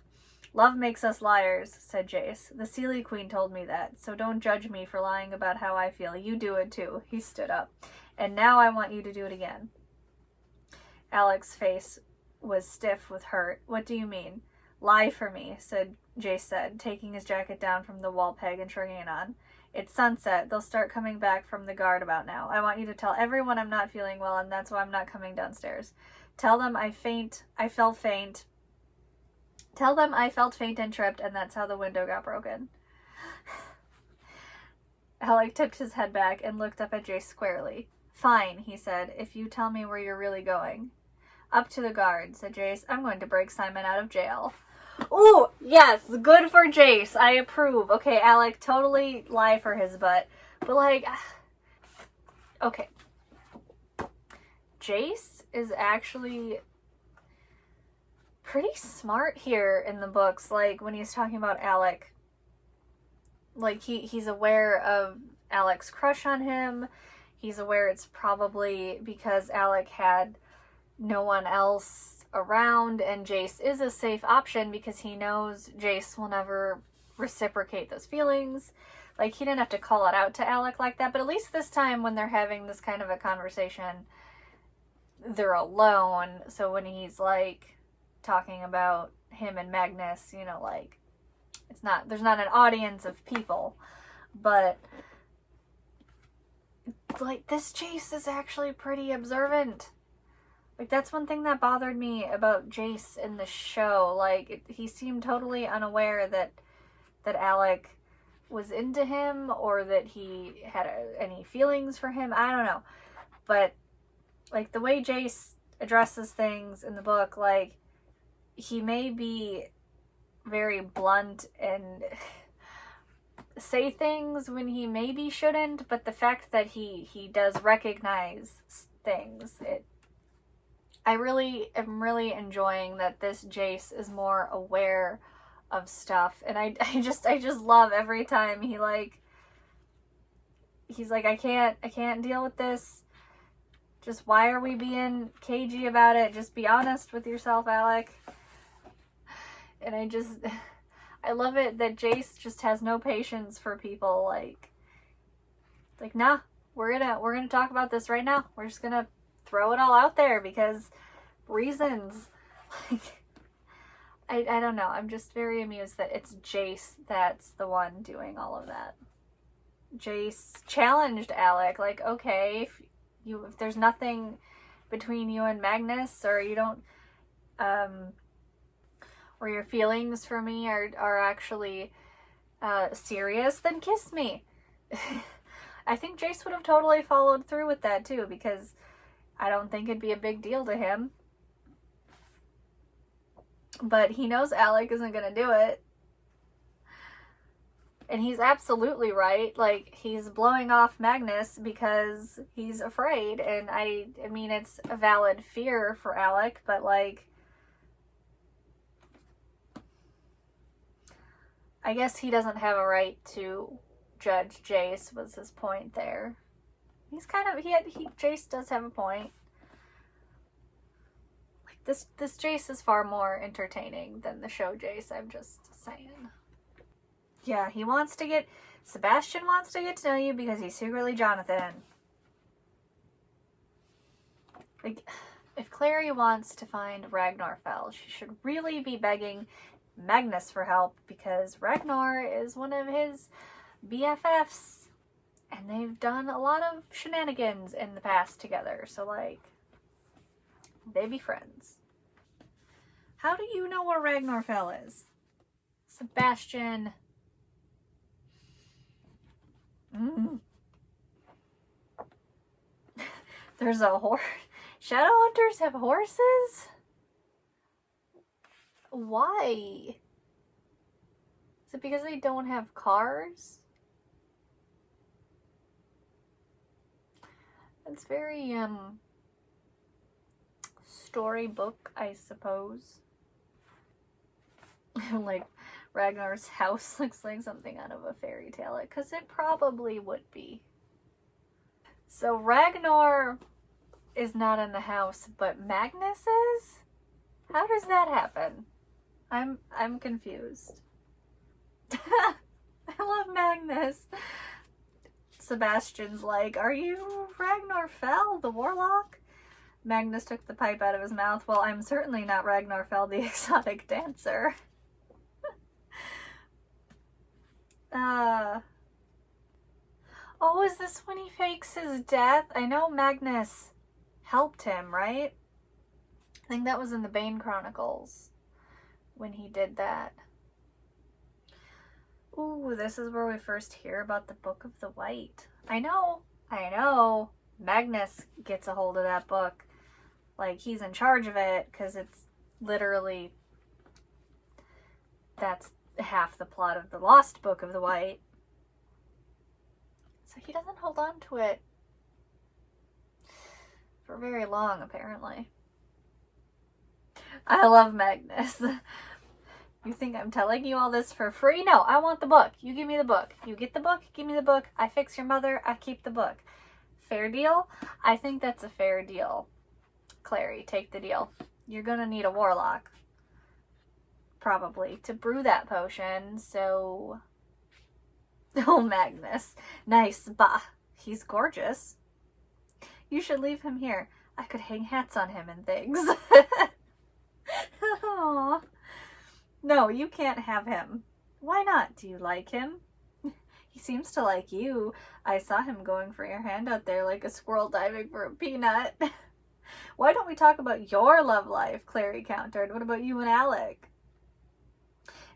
Speaker 1: Love makes us liars, said Jace. The Seelie Queen told me that, so don't judge me for lying about how I feel. You do it too. He stood up. And now I want you to do it again. Alec's face was stiff with hurt. What do you mean? Lie for me, Jace said, taking his jacket down from the wall peg and shrugging it on. It's sunset. They'll start coming back from the guard about now. I want you to tell everyone I'm not feeling well, and that's why I'm not coming downstairs. Tell them I felt faint. Tell them I felt faint and tripped, and that's how the window got broken. Alec tipped his head back and looked up at Jace squarely. Fine, he said, if you tell me where you're really going. Up to the guard, said Jace. I'm going to break Simon out of jail. Ooh, yes, good for Jace. I approve. Okay, Alec, totally lie for his butt. But, like, okay. Jace is actually pretty smart here in the books, like, when he's talking about Alec. Like, he's aware of Alec's crush on him. He's aware it's probably because Alec had no one else around, and Jace is a safe option because he knows Jace will never reciprocate those feelings. Like, he didn't have to call it out to Alec like that, but at least this time when they're having this kind of a conversation, they're alone. So when he's, like, talking about him and Magnus, you know, like, there's not an audience of people, but, like, this Jace is actually pretty observant. Like, that's one thing that bothered me about Jace in the show. Like, he seemed totally unaware that Alec was into him, or that he had any feelings for him. I don't know. But, like, the way Jace addresses things in the book, like, he may be very blunt and say things when he maybe shouldn't, but the fact that he does recognize things, I really am really enjoying that this Jace is more aware of stuff, and I just love every time he's like, I can't deal with this. Just, why are we being cagey about it? Just be honest with yourself, Alec. And I love it that Jace just has no patience for people. Like, nah, we're gonna talk about this right now. We're just gonna throw it all out there because reasons. Like, I don't know. I'm just very amused that it's Jace that's the one doing all of that. Jace challenged Alec, like, okay, if there's nothing between you and Magnus, or you don't, or your feelings for me are actually serious, then kiss me. I think Jace would have totally followed through with that too, because I don't think it'd be a big deal to him. But he knows Alec isn't gonna do it. And he's absolutely right. Like, he's blowing off Magnus because he's afraid. And I mean, it's a valid fear for Alec, but, like, I guess he doesn't have a right to judge Jace, was his point there. He's kind of, Jace does have a point. Like, this Jace is far more entertaining than the show Jace, I'm just saying. Yeah, Sebastian wants to get to know you because he's secretly Jonathan. Like, if Clary wants to find Ragnarfell, she should really be begging Magnus for help, because Ragnar is one of his BFFs, and they've done a lot of shenanigans in the past together, so, like, they be friends. How do you know where Ragnarfell is? Sebastian. There's a horse. Shadowhunters have horses? Why? Is it because they don't have cars? It's very, storybook, I suppose. Like, Ragnar's house looks like something out of a fairy tale, because it probably would be. So Ragnar is not in the house, but Magnus is? How does that happen? I'm confused. I love Magnus. Sebastian's like, are you Ragnar Fell, the warlock? Magnus took the pipe out of his mouth. Well, I'm certainly not Ragnarfell the exotic dancer. Oh, is this when he fakes his death? I know Magnus helped him, right? I think that was in the Bane Chronicles when he did that. Ooh, this is where we first hear about the Book of the White. I know. Magnus gets a hold of that book. Like, he's in charge of it, because it's literally, that's half the plot of the Lost Book of the White. So he doesn't hold on to it for very long, apparently. I love Magnus. You think I'm telling you all this for free? No, I want the book. You give me the book. You get the book, give me the book. I fix your mother, I keep the book. Fair deal? I think that's a fair deal. Clary, take the deal. You're gonna need a warlock. Probably. To brew that potion, so... Oh, Magnus. Nice, bah. He's gorgeous. You should leave him here. I could hang hats on him and things. Aww. No, you can't have him. Why not? Do you like him? He seems to like you. I saw him going for your hand out there like a squirrel diving for a peanut. Why don't we talk about your love life? Clary countered. What about you and Alec?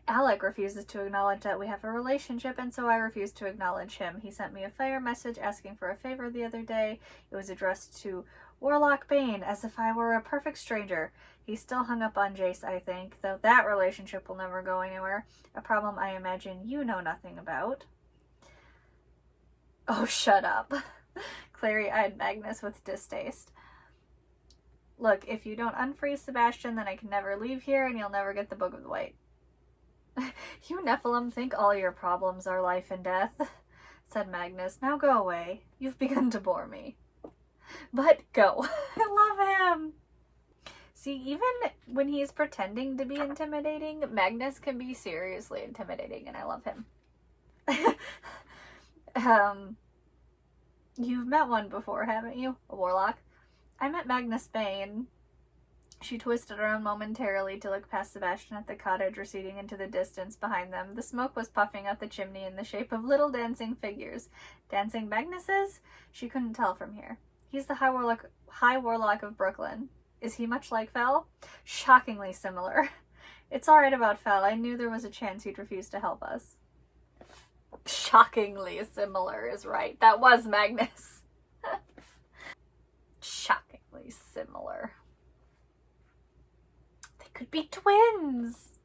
Speaker 1: Alec refuses to acknowledge that we have a relationship, and so I refuse to acknowledge him. He sent me a fire message asking for a favor the other day. It was addressed to Warlock Bane, as if I were a perfect stranger. He's still hung up on Jace, I think, though that relationship will never go anywhere. A problem I imagine you know nothing about. Oh, shut up. Clary eyed Magnus with distaste. Look, if you don't unfreeze Sebastian, then I can never leave here, and you'll never get the Book of the White. You Nephilim think all your problems are life and death, said Magnus. Now go away. You've begun to bore me. But go. I love him. See, even when he's pretending to be intimidating, Magnus can be seriously intimidating, and I love him. You've met one before, haven't you? A warlock? I met Magnus Bane. She twisted around momentarily to look past Sebastian at the cottage receding into the distance behind them. The smoke was puffing out the chimney in the shape of little dancing figures. Dancing Magnuses? She couldn't tell from here. He's the High Warlock of Brooklyn. Is he much like Fel? Shockingly similar. It's alright about Fel. I knew there was a chance he'd refuse to help us. Shockingly similar is right. That was Magnus. Shockingly similar. They could be twins.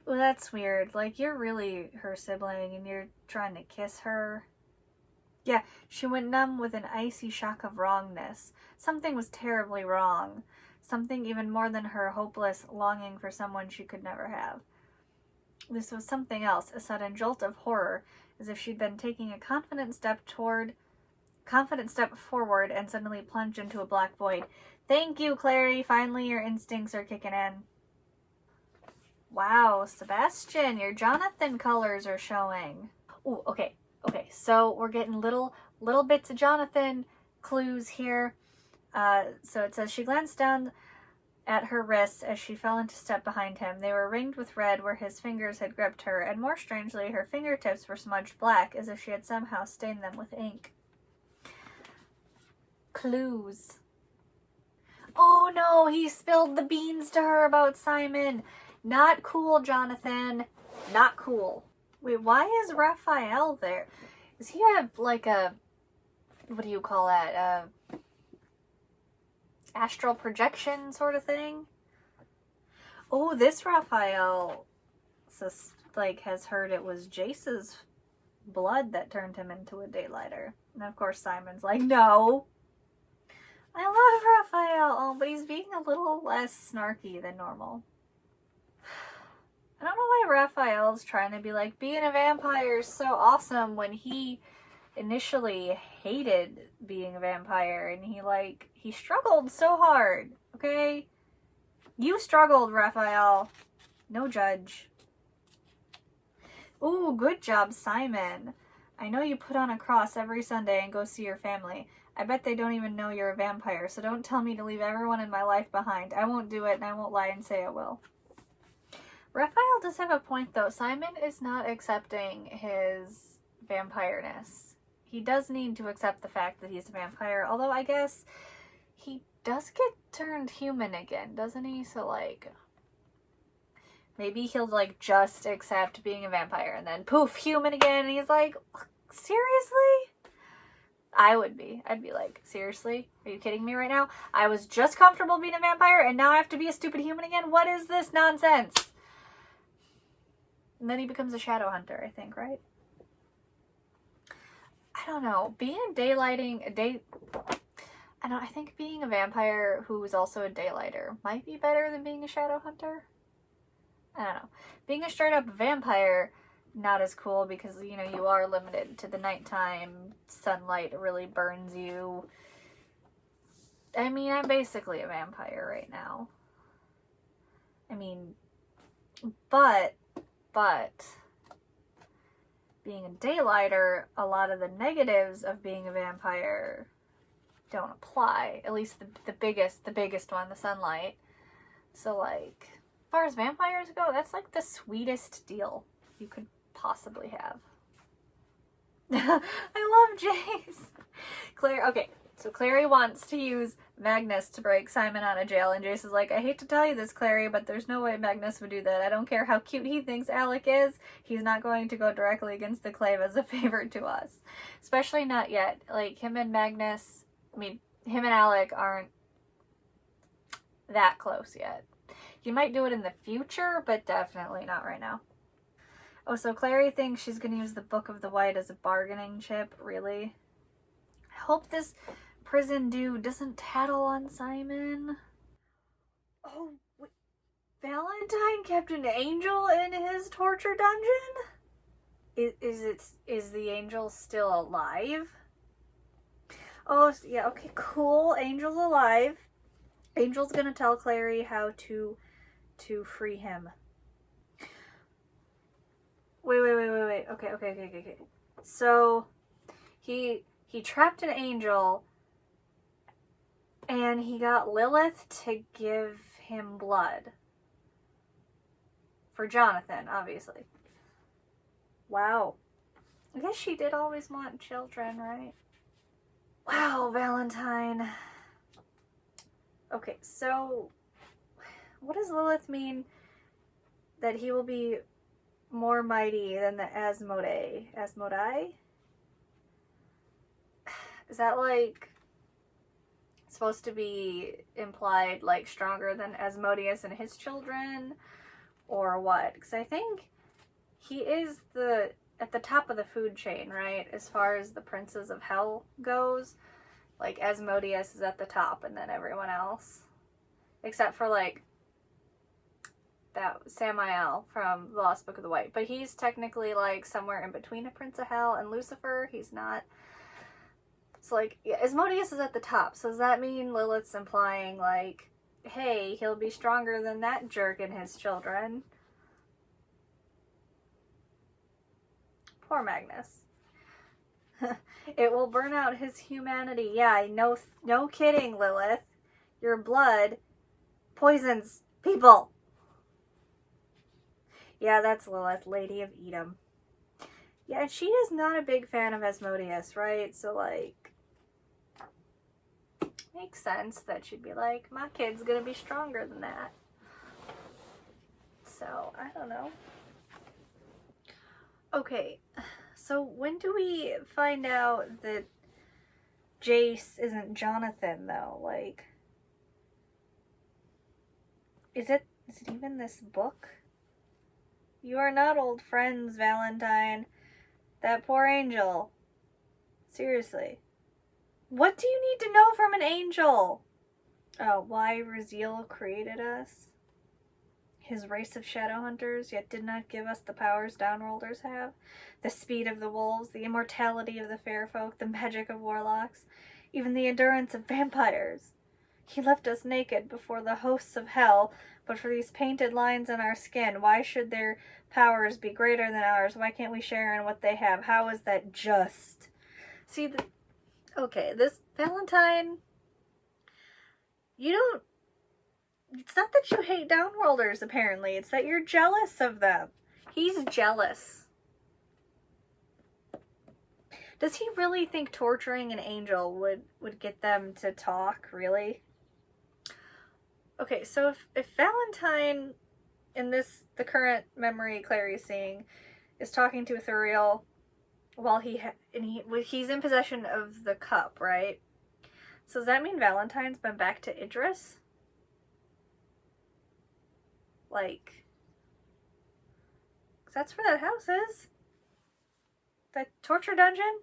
Speaker 1: Well, that's weird. Like, you're really her sibling and you're trying to kiss her. Yeah, she went numb with an icy shock of wrongness. Something was terribly wrong. Something even more than her hopeless longing for someone she could never have. This was something else, a sudden jolt of horror, as if she'd been taking a confident step forward and suddenly plunged into a black void. Thank you, Clary. Finally, your instincts are kicking in. Wow, Sebastian, your Jonathan colors are showing. Ooh, okay, so we're getting little bits of Jonathan clues here. So it says, she glanced down at her wrists as she fell into step behind him. They were ringed with red where his fingers had gripped her, and more strangely, her fingertips were smudged black, as if she had somehow stained them with ink. Clues. Oh no, he spilled the beans to her about Simon. Not cool, Jonathan. Not cool. Wait, why is Raphael there? Does he have like a, what do you call that? Astral projection sort of thing? Oh, this Raphael has heard it was Jace's blood that turned him into a daylighter. And of course Simon's like, no. I love Raphael. Oh, but he's being a little less snarky than normal. I don't know why Raphael's trying to be like, being a vampire is so awesome when he initially hated being a vampire and he struggled so hard, okay? You struggled, Raphael. No judge. Ooh, good job, Simon. I know you put on a cross every Sunday and go see your family. I bet they don't even know you're a vampire, so don't tell me to leave everyone in my life behind. I won't do it, and I won't lie and say I will. Raphael does have a point, though. Simon is not accepting his vampireness. He does need to accept the fact that he's a vampire, although I guess he does get turned human again, doesn't he? So, like, maybe he'll, like, just accept being a vampire, and then poof, human again, and he's like, seriously? I would be. I'd be like, seriously? Are you kidding me right now? I was just comfortable being a vampire, and now I have to be a stupid human again? What is this nonsense? And then he becomes a Shadowhunter, I think, right? I don't know. Being a I think being a vampire who is also a daylighter might be better than being a Shadowhunter. I don't know. Being a straight up vampire, not as cool because, you know, you are limited to the nighttime. Sunlight really burns you. I mean, I'm basically a vampire right now. I mean, but being a daylighter, a lot of the negatives of being a vampire don't apply. At least the biggest one, the sunlight. So, like, as far as vampires go, that's like the sweetest deal you could possibly have. I love Jace. Claire, okay, so Clary wants to use Magnus to break Simon out of jail, and Jace is like, I hate to tell you this, Clary, but there's no way Magnus would do that. I don't care how cute he thinks Alec is, he's not going to go directly against the Clave as a favor to us. Especially not yet. Like, him and Magnus, I mean, him and Alec aren't that close yet. He might do it in the future, but definitely not right now. Oh, so Clary thinks she's going to use the Book of the White as a bargaining chip. Really? I hope this prison dude doesn't tattle on Simon. Oh, wait. Valentine kept an angel in his torture dungeon? Is the angel still alive? Oh, yeah, okay, cool. Angel's alive. Angel's going to tell Clary how to free him. Wait. Okay. So, he trapped an angel, and he got Lilith to give him blood. For Jonathan, obviously. Wow. I guess she did always want children, right? Wow, Valentine. Okay, so, what does Lilith mean that he will be more mighty than the Asmodai? Asmodai? Is that, like, supposed to be implied, like, stronger than Asmodeus and his children? Or what? Because I think he is at the top of the food chain, right? As far as the princes of hell goes. Like, Asmodeus is at the top, and then everyone else. Except for, like, that Samael from The Lost Book of the White. But he's technically, like, somewhere in between a Prince of Hell and Lucifer. He's not. So, like, yeah, Asmodeus is at the top. So does that mean Lilith's implying, like, hey, he'll be stronger than that jerk and his children? Poor Magnus. It will burn out his humanity. Yeah, no kidding, Lilith. Your blood poisons people. Yeah, that's Lilith, Lady of Edom. Yeah, and she is not a big fan of Asmodeus, right? So, like, makes sense that she'd be like, my kid's gonna be stronger than that. So, I don't know. Okay, so when do we find out that Jace isn't Jonathan, though? Like, is it even this book? You are not old friends, Valentine. That poor angel. Seriously. What do you need to know from an angel? Oh, why Raziel created us? His race of Shadowhunters, yet did not give us the powers Downworlders have. The speed of the wolves, the immortality of the fair folk, the magic of warlocks, even the endurance of vampires. He left us naked before the hosts of hell, but for these painted lines on our skin, why should their powers be greater than ours? Why can't we share in what they have? How is that just? See, Okay, this Valentine, you don't. It's not that you hate Downworlders, apparently. It's that you're jealous of them. He's jealous. Does he really think torturing an angel would get them to talk, really? Okay, so if Valentine, in the current memory Clary's seeing, is talking to Ithuriel while he's in possession of the cup, right? So does that mean Valentine's been back to Idris? Like, 'cause that's where that house is. That torture dungeon?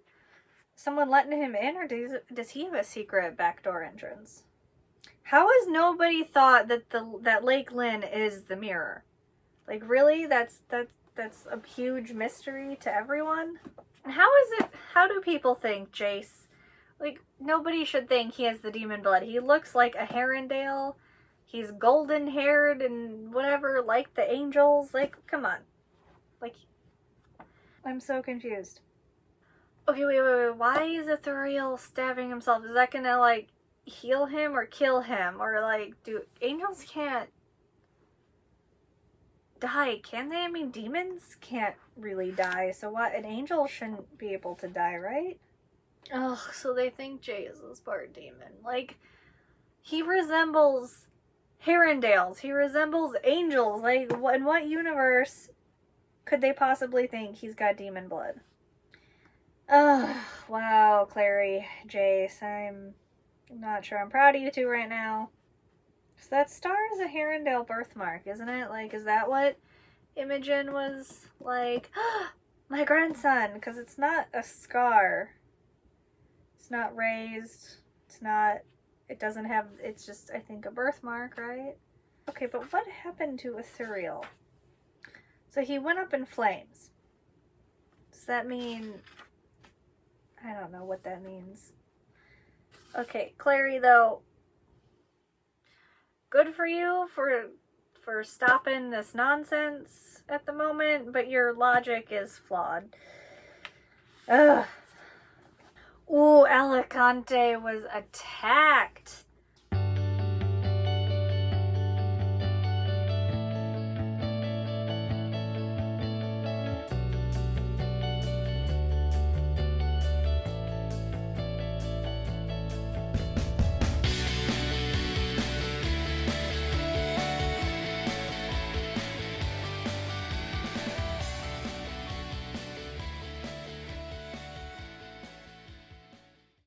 Speaker 1: Someone letting him in, or does he have a secret backdoor entrance? How has nobody thought that that Lake Lynn is the mirror? Like, really? That's a huge mystery to everyone? And how do people think Jace, like, nobody should think he has the demon blood. He looks like a Herondale. He's golden haired and whatever, like the angels. Like, come on. Like, I'm so confused. Okay, wait. Why is Ithuriel stabbing himself? Is that gonna, like, heal him or kill him? Or, like, do angels can't die, can they? I mean, demons can't really die, so what? An angel shouldn't be able to die, right? Ugh, so they think Jace is part demon. Like, he resembles Herondales. He resembles angels. Like, in what universe could they possibly think he's got demon blood? Ugh, wow, Clary, Jace, I'm not sure I'm proud of you two right now. So that star is a Herondale birthmark, isn't it? Like, is that what Imogen was like? My grandson, because it's not a scar. It's not raised. It doesn't have, it's just, I think, a birthmark, right? Okay, but what happened to Ithuriel? So he went up in flames. Does that mean, I don't know what that means. Okay, Clary, though, good for you for stopping this nonsense at the moment, but your logic is flawed. Ugh. Ooh, Alicante was attacked.